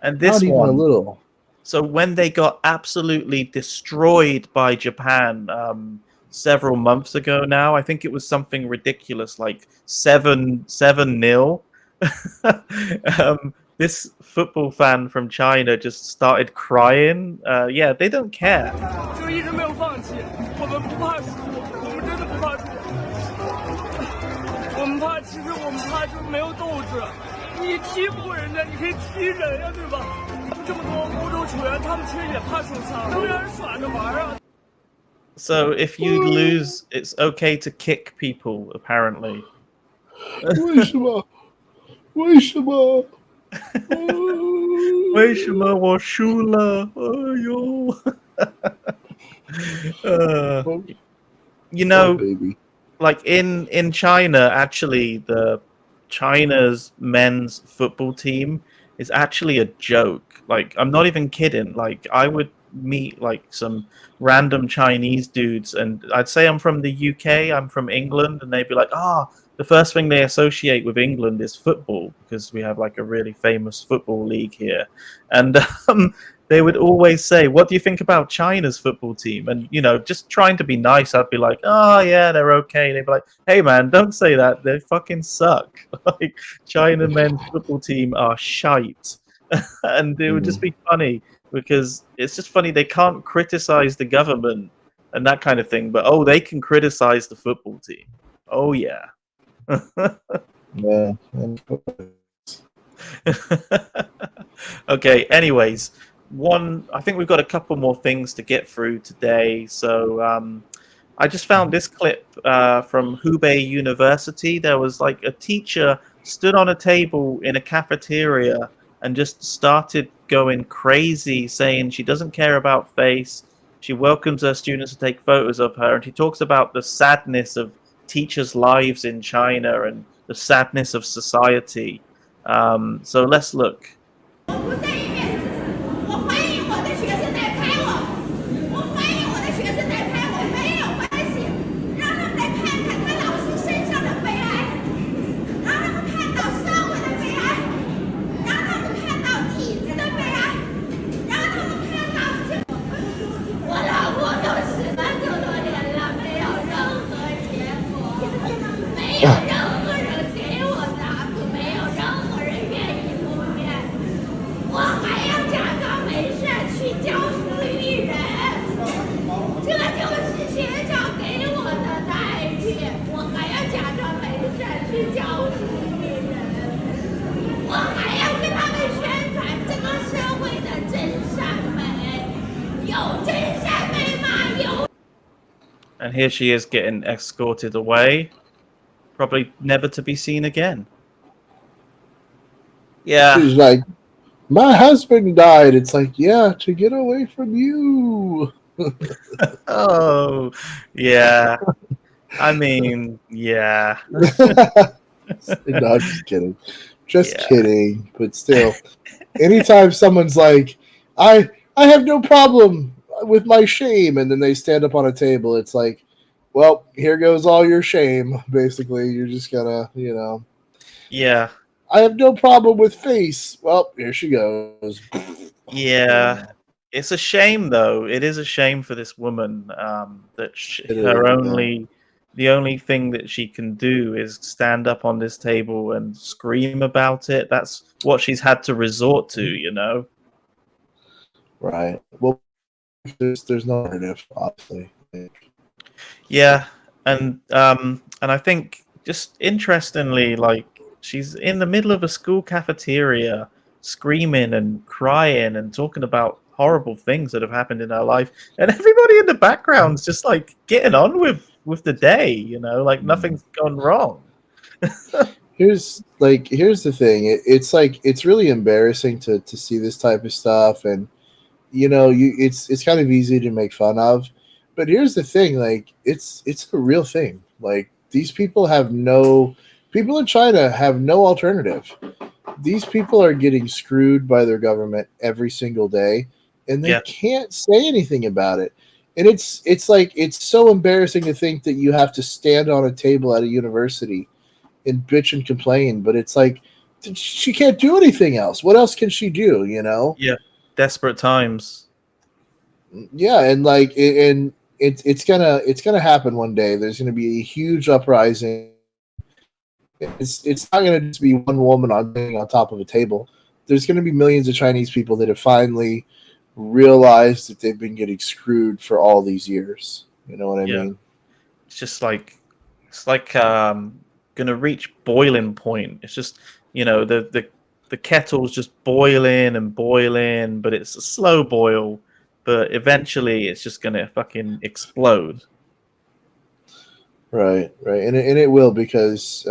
And this Not even one, a little. So when they got absolutely destroyed by Japan several months ago now, I think it was something ridiculous like 7-0. This football fan from China just started crying. Yeah, they don't care. 就一直没有放弃，我们不怕输，我们真的不怕输。我们怕，其实我们怕就是没有斗志。你踢不过人家，你可以踢人呀，对吧？这么多欧洲球员，他们其实也怕受伤，能让人耍着玩啊。So if you lose, it's okay to kick people, apparently. 为什么？为什么？为什么我输了？哎呦！You know, like in China, actually, the China's men's football team is actually a joke. Like, I'm not even kidding. Like, I would meet like some random Chinese dudes, and I'd say I'm from the UK, I'm from England, and they'd be like, the first thing they associate with England is football because we have like a really famous football league here. And they would always say, what do you think about China's football team? And, you know, just trying to be nice, I'd be like, oh, yeah, they're okay. They'd be like, hey, man, don't say that. They fucking suck. Like, China men's football team are shite. And it would just be funny because it's just funny. They can't criticize the government and that kind of thing, but, oh, they can criticize the football team. Oh, yeah. Yeah. Okay, anyways, I think we've got a couple more things to get through today. So I just found this clip from Hubei University. There was like a teacher stood on a table in a cafeteria and just started going crazy, saying she doesn't care about face. She welcomes her students to take photos of her, and she talks about the sadness of teachers' lives in China and the sadness of society. So let's look. 我不在意面子，我欢迎我的学生来拍我，我欢迎我的学生来拍我，没有关系，让他们来看看他老师身上的悲哀，让他们看到社会的悲哀，让他们看到体制的悲哀，让他们看到我老婆都死了这么多年了，没有任何结果，没有任何人给我答复，没有任何人愿意出面。 我还要假装没事去教书育人，这就是学校给我的待遇。我还要假装没事去教书育人，我还要跟他们宣传这个社会的真善美，有真善美吗？有。 And here she is getting escorted away, probably never to be seen again. Yeah. She's like, my husband died. It's like, yeah, to get away from you. Oh, yeah. I mean, yeah. No, I'm just kidding. Just kidding. But still, anytime someone's like, I have no problem with my shame, and then they stand up on a table, it's like, well, here goes all your shame. Basically, you're just gonna, Yeah. I have no problem with face. Well, here she goes. Yeah. It's a shame, though. It is a shame for this woman that the only thing that she can do is stand up on this table and scream about it. That's what she's had to resort to. Right. Well, there's no alternative, obviously. Yeah, and I think just interestingly, like she's in the middle of a school cafeteria, screaming and crying and talking about horrible things that have happened in her life, and everybody in the background's just like getting on with the day, like nothing's gone wrong. Here's the thing. It's like it's really embarrassing to see this type of stuff, and it's kind of easy to make fun of. But here's the thing, like it's a real thing. Like these people in China have no alternative. These people are getting screwed by their government every single day, and they can't say anything about it. And it's like it's so embarrassing to think that you have to stand on a table at a university and bitch and complain, but it's like she can't do anything else. What else can she do, Yeah, desperate times. Yeah, and it's gonna happen one day. There's gonna be a huge uprising. It's not gonna just be one woman on top of a table. There's gonna be millions of Chinese people that have finally realized that they've been getting screwed for all these years. You know what I mean? It's just like gonna reach boiling point. It's just the kettle's just boiling and boiling, but it's a slow boil. But eventually, it's just gonna fucking explode. Right, and it will because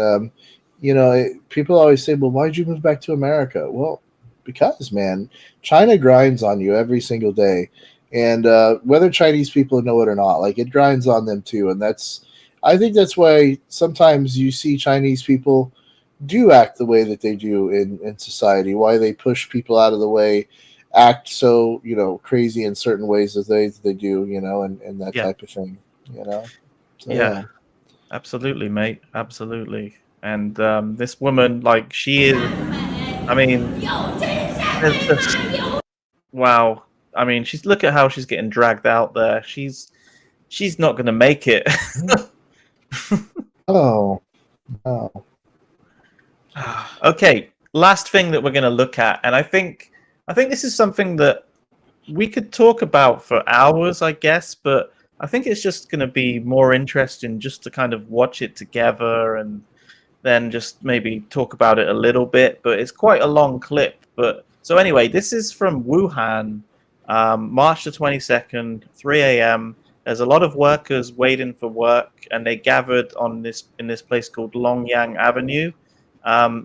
people always say, "Well, why'd you move back to America?" Well, because man, China grinds on you every single day, and whether Chinese people know it or not, like it grinds on them too, and I think that's why sometimes you see Chinese people do act the way that they do in society. Why they push people out of the way. Act so crazy in certain ways as they do, and that type of thing, So, yeah, absolutely, mate, absolutely. And this woman, like, she is. I mean, wow. I mean, look at how she's getting dragged out there. She's not going to make it. Oh. Okay, last thing that we're going to look at, and I think this is something that we could talk about for hours, I guess, but I think it's just going to be more interesting just to kind of watch it together and then just maybe talk about it a little bit. But it's quite a long clip. But so anyway, this is from Wuhan, March the 22nd, 3 a.m. There's a lot of workers waiting for work, and they gathered in this place called Longyang Avenue.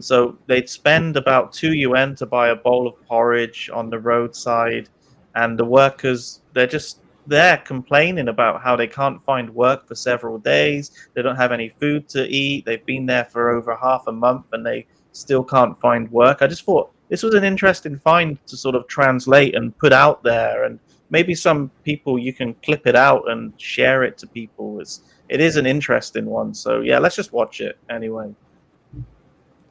So they'd spend about 2 yuan to buy a bowl of porridge on the roadside, and the workers, they're just there complaining about how they can't find work for several days. They don't have any food to eat. They've been there for over half a month and they still can't find work. I just thought this was an interesting find to sort of translate and put out there, and maybe some people you can clip it out and share it to people. It is an interesting one. So yeah, let's just watch it anyway.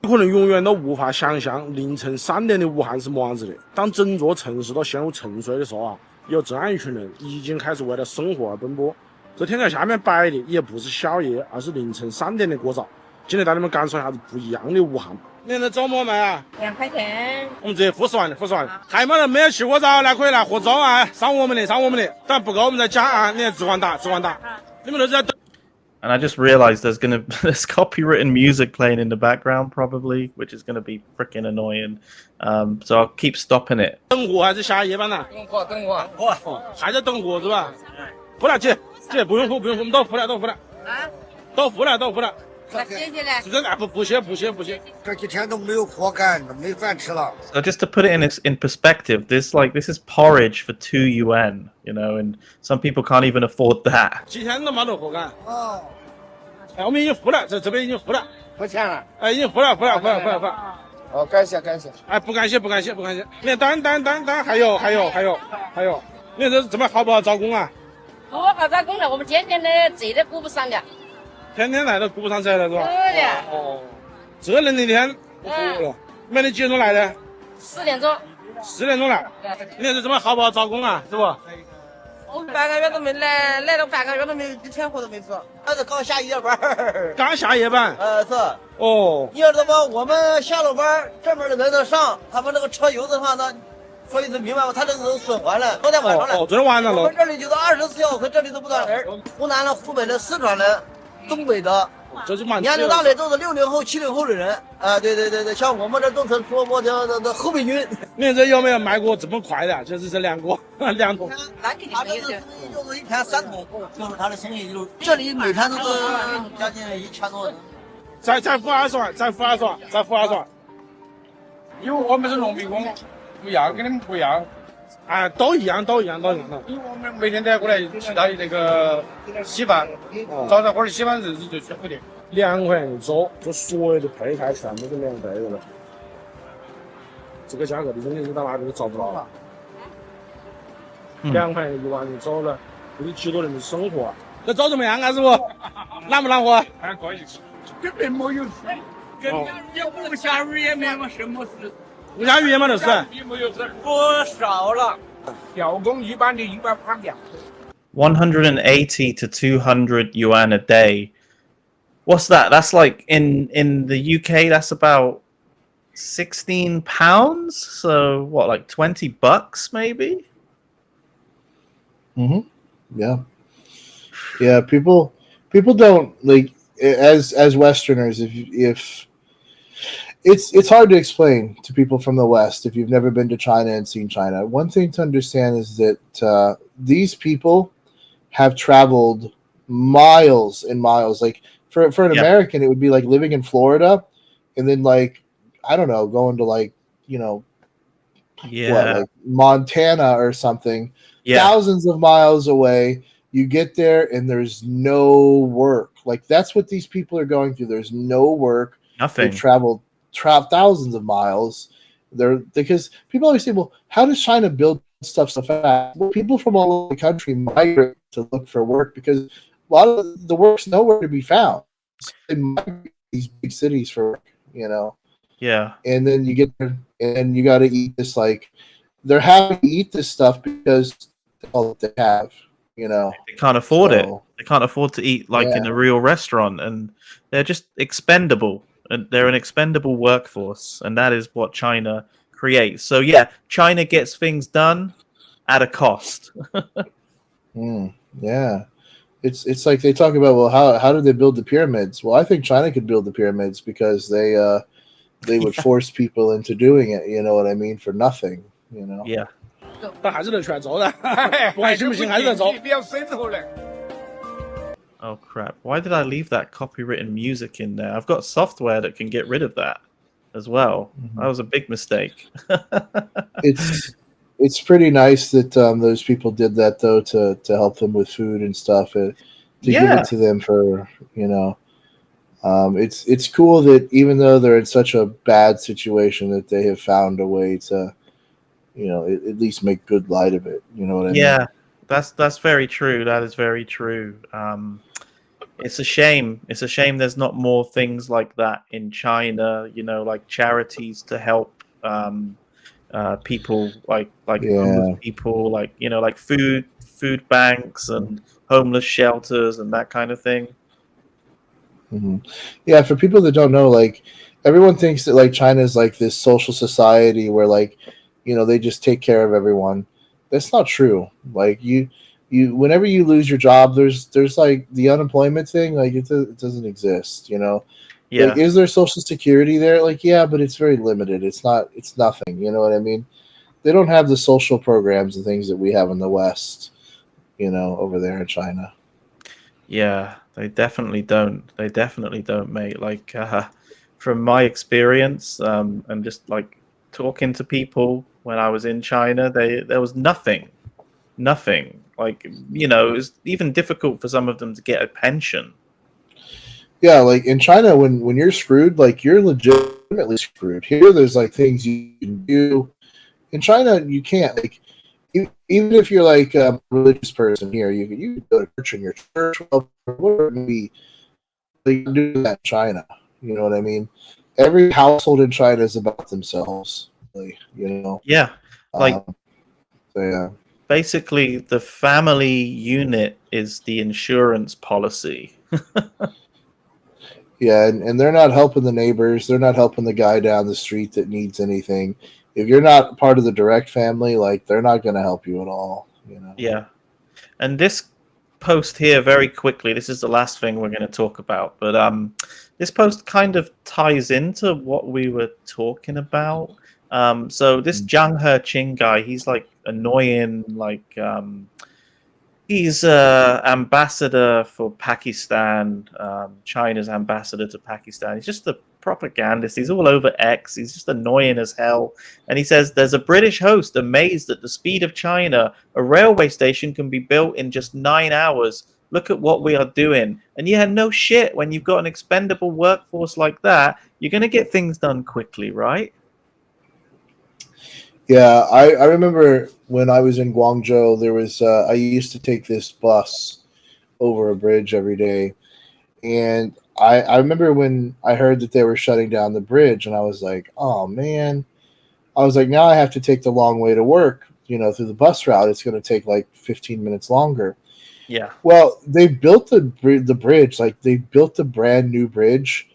可能永远都无法想象凌晨3点的武汉是么样子的。当整座城市都陷入沉睡的时候啊，有这样一群人已经开始为了生活而奔波。这天在下面摆的也不是小夜，而是凌晨3点的过早。今天带你们感受一下子不一样的武汉。你在周末没啊？2块钱。我们直接50万的，50万。还没人没有洗过澡，那可以来喝粥啊，上我们的。但不够我们再加啊，你只管打。你们都在。And I just realized there's copywritten music playing in the background probably, which is gonna be freaking annoying. So I'll keep stopping it. 等货还是下夜班呢？等货，还在等货是吧？付了姐，不用付，我们都付了。啊？都付了。那谢谢嘞。是真的不谢。这几天都没有活干，都没饭吃了。So just to put it in perspective, this is porridge for 2 yuan, and some people can't even afford that. 几天都没得活干。哦。我们已经付了，这边已经付了，付钱了。已经付了。哦，感谢。不感谢。你看单，还有，你看这么好不好招工啊？我好找工了，我们天天的这都顾不上的。天天来都顾不上车了是吧？对的。哦，这能一天不服了。你们几点钟来的4点钟。4点钟来。你看这怎么好不好找工啊？是不？我们半个月都没来了半个月都没一天活都没做，还是刚下夜班。刚下夜班？是。哦。你要怎么我们下了班，这边的人都上，他们那个车油的话呢，所以是明白吗？他这是损坏了，昨天晚上了。昨天晚上了。我们这里就是24小时，这里都不断人，湖南的、湖北的、四川的、东北的。这是蛮年龄大的都是60后、70后的人啊，对，像我们这都是说我的后备军。你看这有没有卖过这么快的？就是这2桶。他这个生意就是一天3桶，就是他的生意就是这里每天都是将近1000多人。再付二十万。因为我们是农民工，不要跟你们不一样。啊，都一样的。因为我们每天都要过来去到那个稀饭，早上或者稀饭日子就全部的。2块钱一周，就所有的配菜全部是免费的了。这个价格你真的是到哪里都找不到了。2块钱1碗一周了，这是几多人的生活啊？这粥怎么样啊，师傅？难不难喝？还可以，根本没有事，跟也不下雨也没什么事。不下雨也没得事。也没有事，多少了？调工一般的180两。180 to 200 yuan a day. What's that? That's like in the UK. That's about £16. So what, like $20 maybe? Yeah. People don't like as Westerners. If it's hard to explain to people from the West if you've never been to China and seen China. One thing to understand is that these people have traveled miles and miles. Like for an American, it would be like living in Florida, and then like I don't know, going to like like Montana or something. Thousands of miles away. You get there and there's no work. Like that's what these people are going through. There's no work. Nothing. They've traveled thousands of miles. Because people always say, well, how does China build stuff so fast? Well, people from all over the country migrate to look for work because a lot of the work's nowhere to be found. So they migrate to these big cities for work, Yeah. And then you get there and you got to eat this, like, they're having to eat this stuff because that's all that they have, They can't afford it. They can't afford to eat like in a real restaurant, and they're just expendable. And they're an expendable workforce, and that is what China creates. So yeah, China gets things done at a cost. Yeah. It's like they talk about, well, how did they build the pyramids? Well, I think China could build the pyramids because they would force people into doing it, you know what I mean, for nothing, Yeah. 但还是能全做的，不管行不行还是能做。比较深厚的。 Oh crap! Why did I leave that copywritten music in there? I've got software that can get rid of that as well. That was a big mistake. It's pretty nice that those people did that though to help them with food and stuff to give it to them for it's cool that even though they're in such a bad situation that they have found a way to at least make good light of it. You know what I mean? Yeah, that's very true. That is very true. It's a shame. It's a shame there's not more things like that in China. Like charities to help people, like homeless people, like food banks and homeless shelters and that kind of thing. Yeah, for people that don't know, like everyone thinks that like China is like this social society where like they just take care of everyone. That's not true. Like you whenever you lose your job, there's like the unemployment thing, like it doesn't exist, Yeah. Like, is there social security there? Like, yeah, but it's very limited. It's nothing, you know what I mean? They don't have the social programs and things that we have in the West, over there in China. Yeah, they definitely don't. They definitely don't, mate. Like from my experience, and just like talking to people when I was in China, there was nothing. Like, it was even difficult for some of them to get a pension. Yeah, like in China, when you're screwed, like you're legitimately screwed. Here, there's like things you can do. In China, you can't. Like, even if you're like a religious person here, you can go to church in your church, well, whatever it may be. They do that in China. You know what I mean? Every household in China is about themselves. Really, you know. Yeah, like So yeah. basically the family unit is the insurance policy. Yeah, and they're not helping the neighbors. They're not helping the guy down the street that needs anything. If you're not part of the direct family, like they're not going to help you at all. You know. Yeah. And this post here, very quickly, this is the last thing we're going to talk about, but this post kind of ties into what we were talking about. So this Zhang He guy, he's like annoying, like he's ambassador for Pakistan, China's ambassador to Pakistan. He's just a propagandist. He's all over X. He's just annoying as hell. And he says there's a British host amazed at the speed of China. A railway station can be built in just 9 hours. Look at what we are doing. And yeah, no shit. When you've got an expendable workforce like that, you're going to get things done quickly, right? Yeah, I remember when I was in Guangzhou, there was I used to take this bus over a bridge every day, and I remember when I heard that they were shutting down the bridge, and I was like, oh man, I was like, now I have to take the long way to work, you know, through the bus route. It's going to take like 15 minutes longer. Yeah. Well, they built the bridge, like they built the brand new bridge,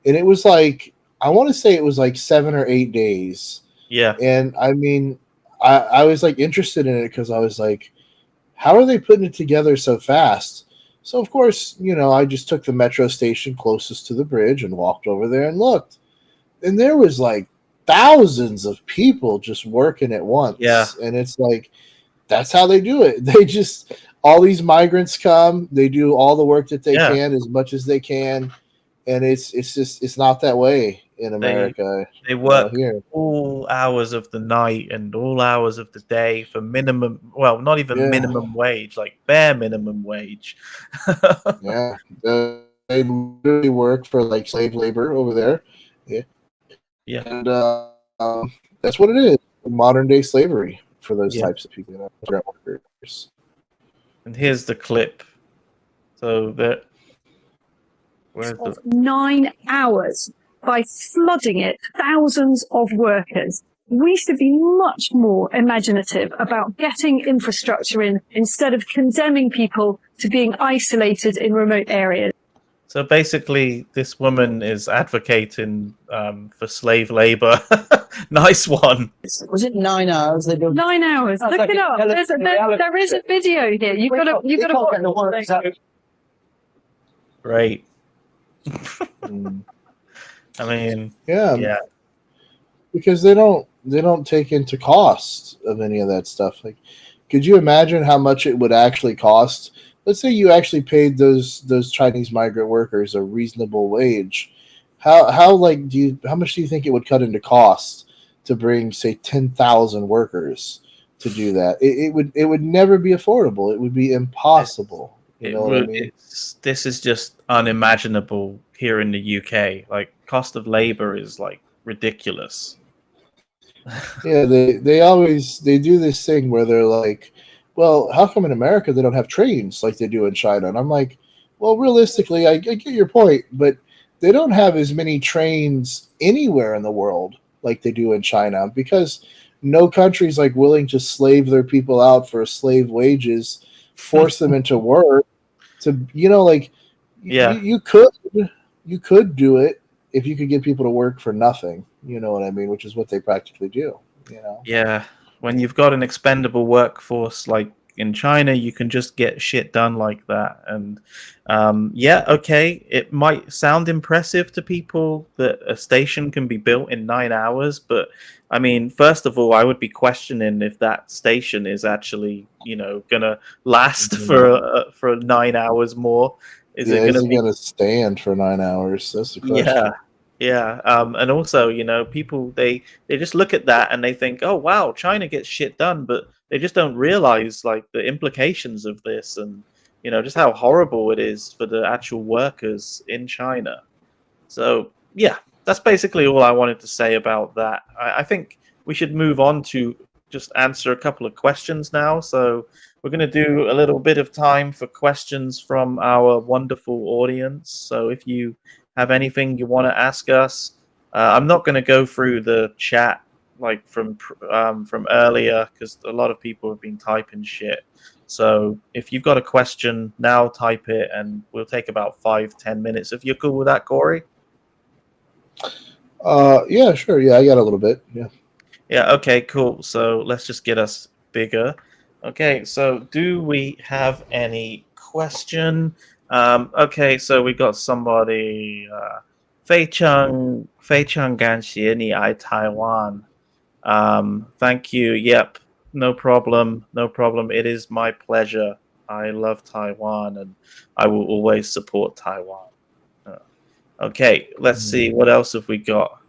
and it was like I want to say it was like 7 or 8 days. Yeah. And I mean, I was like interested in it because I was like, how are they putting it together so fast? So of course, you know, I just took the metro station closest to the bridge and walked over there and looked. And there was like thousands of people just working at once. Yeah. And it's like that's how they do it. They just all these migrants come, they do all the work that they can as much as they can. And it's just it's not that way in America. They work here. all hours of the night and all hours of the day for minimum, well, not even minimum wage, like bare minimum wage. Yeah, they literally work for like slave labor over there. Yeah, yeah, and that's what it is. Modern day slavery for those types of people, migrant workers. And here's the clip. So that where's the 9 hours by flooding it, thousands of workers. We should be much more imaginative about getting infrastructure in instead of condemning people to being isolated in remote areas. So basically, this woman is advocating for slave labor. Nice one. Was it 9 hours? They built 9 hours. Look like it up. There is a video here. You've got to watch it. Right. I mean, yeah, because they don't take into cost of any of that stuff. Like, could you imagine how much it would actually cost? Let's say you actually paid those Chinese migrant workers a reasonable wage. How much do you think it would cut into cost to bring, say, 10,000 workers to do that? It would never be affordable. It would be impossible. You know what I mean? This is just unimaginable here in the UK. Like, cost of labor is like ridiculous. Yeah, they do this thing where they're like, well, how come in America they don't have trains like they do in China? And I'm like, well, realistically, I get your point, but they don't have as many trains anywhere in the world like they do in China because no country's like willing to slave their people out for slave wages, force them into work to, you know, like you could do it if you could get people to work for nothing, you know what I mean, which is what they practically do, you know. Yeah, when you've got an expendable workforce like in China, you can just get shit done like that. And yeah, okay, it might sound impressive to people that a station can be built in 9 hours, but I mean, first of all, I would be questioning if that station is actually, you know, gonna last for 9 hours more. Is it gonna stand for 9 hours? That's the question. Yeah. And also, you know, people they just look at that and they think, oh wow, China gets shit done, but they just don't realize like the implications of this and, you know, just how horrible it is for the actual workers in China. So yeah, that's basically all I wanted to say about that. I think we should move on to just answer a couple of questions now. So we're going to do a little bit of time for questions from our wonderful audience. So if you have anything you want to ask us, I'm not going to go through the chat like from earlier because a lot of people have been typing shit. So if you've got a question now, type it, and we'll take about 5-10 minutes. If you're cool with that, Corey. Yeah, sure. Yeah, I got a little bit. Yeah. Yeah, okay, cool. So let's just get us bigger. Okay, so do we have any question? Okay, so we got somebody 非常感谢你爱台湾. Thank you. Yep, no problem. No problem. It is my pleasure. I love Taiwan and I will always support Taiwan. Okay, let's see. What else have we got?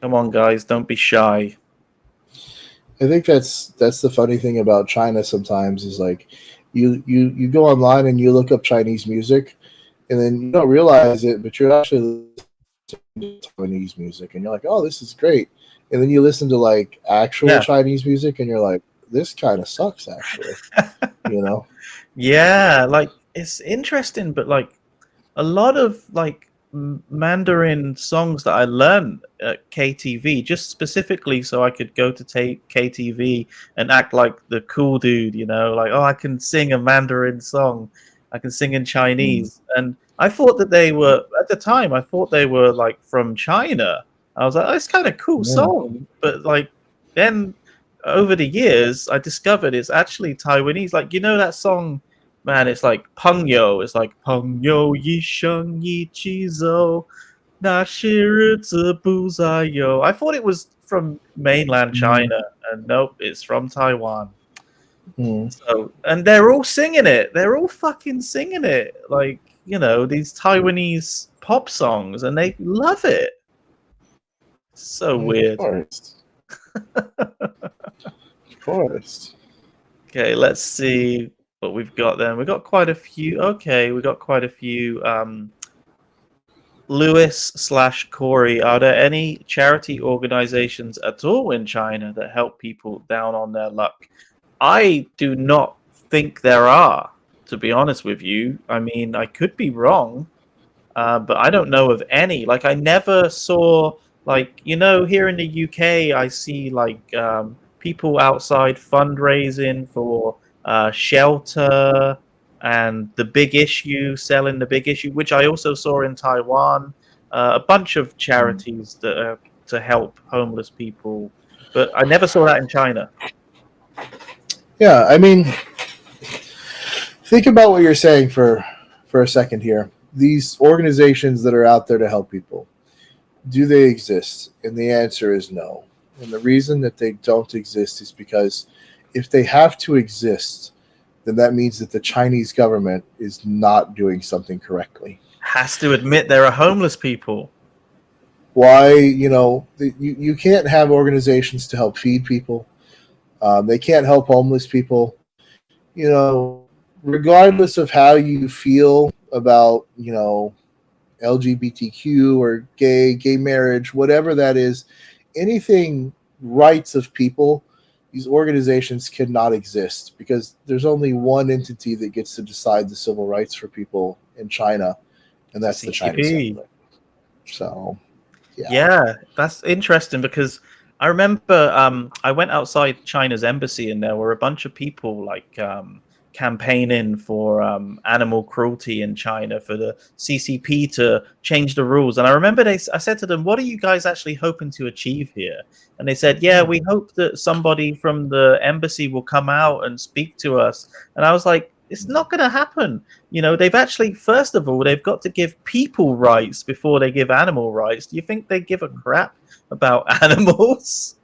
Come on, guys. Don't be shy. I think that's the funny thing about China sometimes is like you go online and you look up Chinese music and then you don't realize it, but you're actually listening to Taiwanese music and you're like, oh, this is great. And then you listen to like actual Chinese music and you're like, this kind of sucks actually. You know? Yeah, like it's interesting, but like a lot of like Mandarin songs that I learned at KTV just specifically so I could go to KTV and act like the cool dude, you know, like, oh, I can sing a Mandarin song, I can sing in Chinese. And I thought that they were, at the time, I thought they were like from China. I was like, oh, it's kind of cool song. But like then over the years, I discovered it's actually Taiwanese. Like, you know that song? Man, it's like Pengyo. It's like Pengyo yi sheng yi ji zhou, na shi ri zi bu zai yo. I thought it was from mainland China, and nope, it's from Taiwan. So, and they're all singing it. They're all fucking singing it. Like, you know, these Taiwanese pop songs, and they love it. So weird. Forest. Okay, let's see what we've got then. We've got quite a few. Okay, we've got quite a few. Lewis/Corey, are there any charity organizations at all in China that help people down on their luck? I do not think there are, to be honest with you. I mean, I could be wrong, but I don't know of any. Like, I never saw, like, you know, here in the UK, I see, like, people outside fundraising for shelter and the Big Issue, selling the Big Issue, which I also saw in Taiwan. A bunch of charities that are to help homeless people, but I never saw that in China. Yeah, I mean, think about what you're saying for a second here. These organizations that are out there to help people, do they exist? And the answer is no. And the reason that they don't exist is because if they have to exist, then that means that the Chinese government is not doing something correctly. Has to admit there are homeless people. Why, you know, you can't have organizations to help feed people. They can't help homeless people. You know, regardless of how you feel about, you know, LGBTQ or gay marriage, whatever that is, anything rights of people, these organizations cannot exist because there's only one entity that gets to decide the civil rights for people in China, and that's the Chinese government. So, yeah, that's interesting because I remember I went outside China's embassy and there were a bunch of people like campaigning for animal cruelty in China for the CCP to change the rules. And I remember I said to them, what are you guys actually hoping to achieve here? And they said, yeah, we hope that somebody from the embassy will come out and speak to us. And I was like, it's not going to happen. You know, they've actually, first of all, they've got to give people rights before they give animal rights. Do you think they give a crap about animals?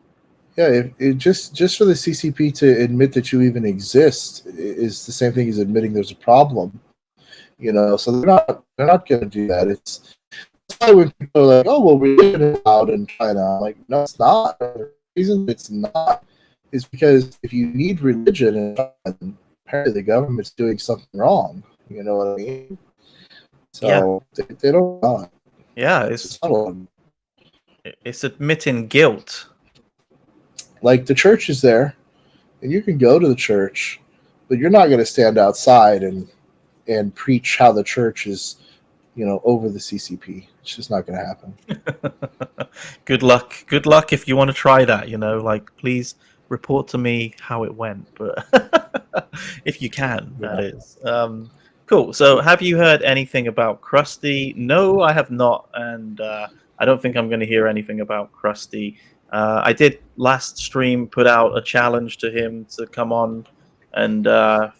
Yeah, just for the CCP to admit that you even exist is the same thing as admitting there's a problem. You know, so they're not going to do that. It's why when people are like, "Oh, well, religion is allowed in China," I'm like, no, it's not. The reason it's not is because if you need religion in China, apparently the government's doing something wrong. You know what I mean? So they don't know. Yeah, it's admitting guilt. Like the church is there, and you can go to the church, but you're not going to stand outside and preach how the church is, over the CCP. It's just not going to happen. Good luck. Good luck if you want to try that. Like please report to me how it went, but if you can, that is. Cool. So, have you heard anything about Krusty? No, I have not, and I don't think I'm going to hear anything about Krusty. I did last stream put out a challenge to him to come on and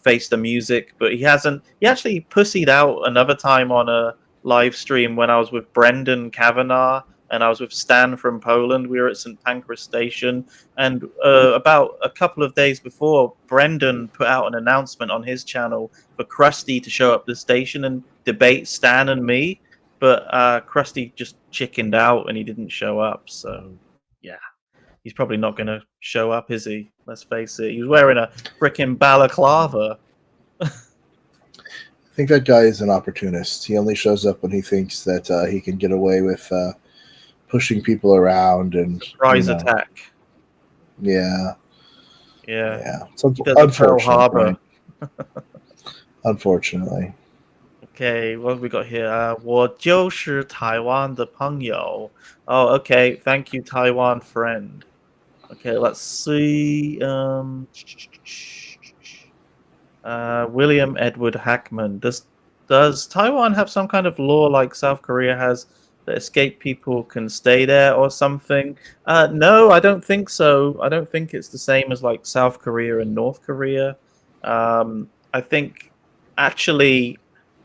face the music, but he hasn't. He actually pussied out another time on a live stream when I was with Brendan Kavanagh and I was with Stan from Poland. We were at St. Pancras Station, and about a couple of days before, Brendan put out an announcement on his channel for Krusty to show up the station and debate Stan and me, but Krusty just chickened out and he didn't show up. So yeah, he's probably not going to show up, is he? Let's face it. He was wearing a freaking balaclava. I think that guy is an opportunist. He only shows up when he thinks that he can get away with pushing people around and surprise attack. Yeah. Yeah. It's Pearl Harbor. Right? Unfortunately. Okay, what have we got here? 我就是台湾的朋友. Oh, okay. Thank you, Taiwan friend. Okay, let's see. William Edward Hackman. Does Taiwan have some kind of law like South Korea has that escaped people can stay there or something? No, I don't think so. I don't think it's the same as like South Korea and North Korea. I think actually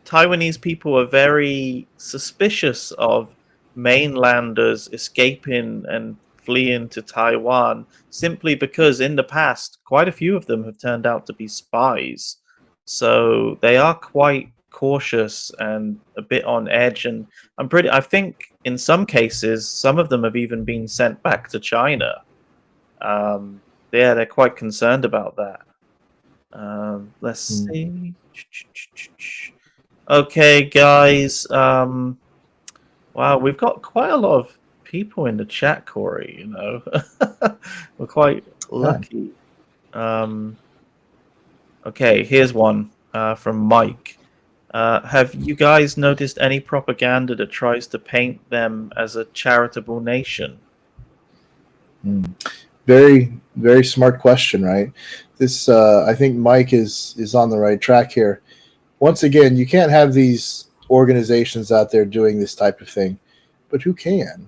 Taiwanese people are very suspicious of mainlanders escaping and fleeing to Taiwan simply because in the past quite a few of them have turned out to be spies. So they are quite cautious and a bit on edge, and I think in some cases some of them have even been sent back to China. They're quite concerned about that. Let's see. Okay, guys. Wow, we've got quite a lot of people in the chat, Corey. We're quite lucky. Okay, here's one from Mike. Have you guys noticed any propaganda that tries to paint them as a charitable nation? Very, very smart question, right? This, I think Mike is on the right track here. Once again, you can't have these organizations out there doing this type of thing, but who can?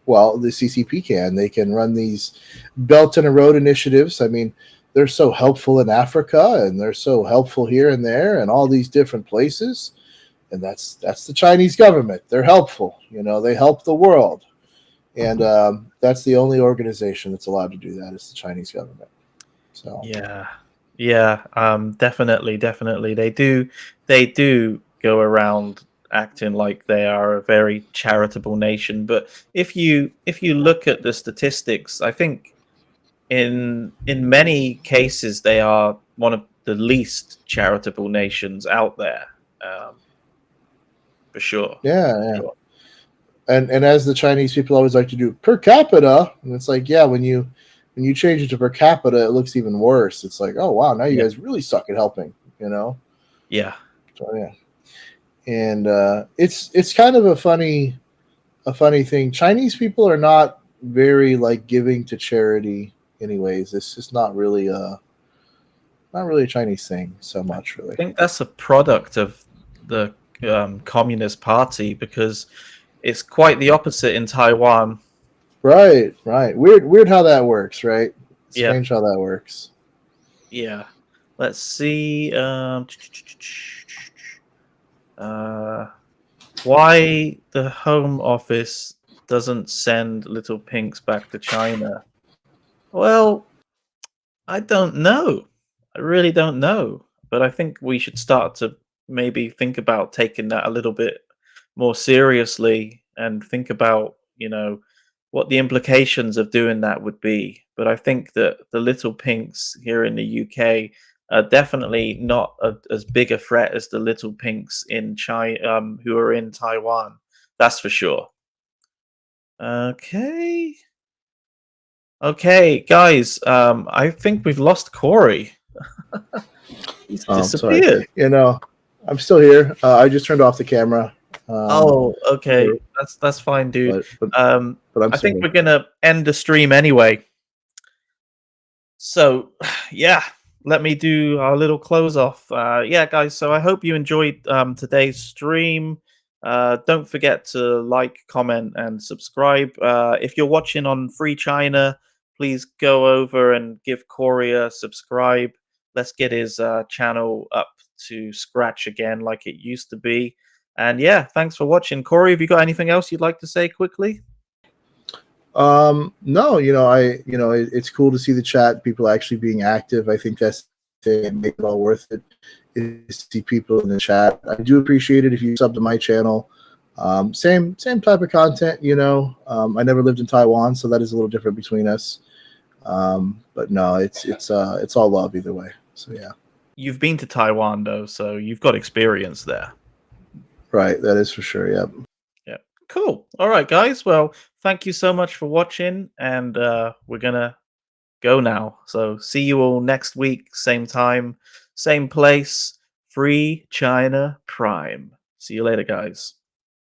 Well, the CCP can. They can run these Belt and Road initiatives. I mean, they're so helpful in Africa, and they're so helpful here and there, and all these different places. And that's the Chinese government. They're helpful. They help the world, and that's the only organization that's allowed to do that is the Chinese government. So yeah, definitely. They do go around acting like they are a very charitable nation. But if you look at the statistics, I think in many cases they are one of the least charitable nations out there, for sure. Yeah. And as the Chinese people always like to do, per capita, and it's like, yeah, when you change it to per capita, it looks even worse. It's like, oh wow, now you guys really suck at helping, Yeah. So yeah. And it's kind of a funny thing. Chinese people are not very like giving to charity anyways. It's just not really a Chinese thing so much, really. I think that's a product of the Communist Party because it's quite the opposite in Taiwan. Right. Weird how that works, right? Strange how that works. Yeah. Let's see. Why the Home Office doesn't send little pinks back to China? Well, I don't know. I really don't know. But I think we should start to maybe think about taking that a little bit more seriously and think about, what the implications of doing that would be. But I think that the little pinks here in the UK are definitely not as big a threat as the little pinks in China, who are in Taiwan. That's for sure. Okay. Okay, guys, I think we've lost Corey. He's Oh, sorry. disappeared. You know, I'm still here. I just turned off the camera. Oh, okay. for- That's fine, dude. but I'm I still think here. we're gonna end the stream anyway. So, yeah, let me do our little close off. Yeah, guys. So I hope you enjoyed today's stream. Don't forget to like, comment, and subscribe. If you're watching on Free China, please go over and give Corey a subscribe. Let's get his channel up to scratch again, like it used to be. And yeah, thanks for watching, Corey. Have you got anything else you'd like to say quickly? No, it's cool to see the chat, people actually being active. I think that's the make it all worth it, is to see people in the chat. I do appreciate it if you sub to my channel. Same type of content, I never lived in Taiwan, so that is a little different between us. But no, it's all love either way. So yeah. You've been to Taiwan though, so you've got experience there. Right, that is for sure. Yep. Yeah. Cool. All right, guys. Well, thank you so much for watching, and we're gonna go now. So see you all next week, same time, same place. Free China Prime. See you later, guys.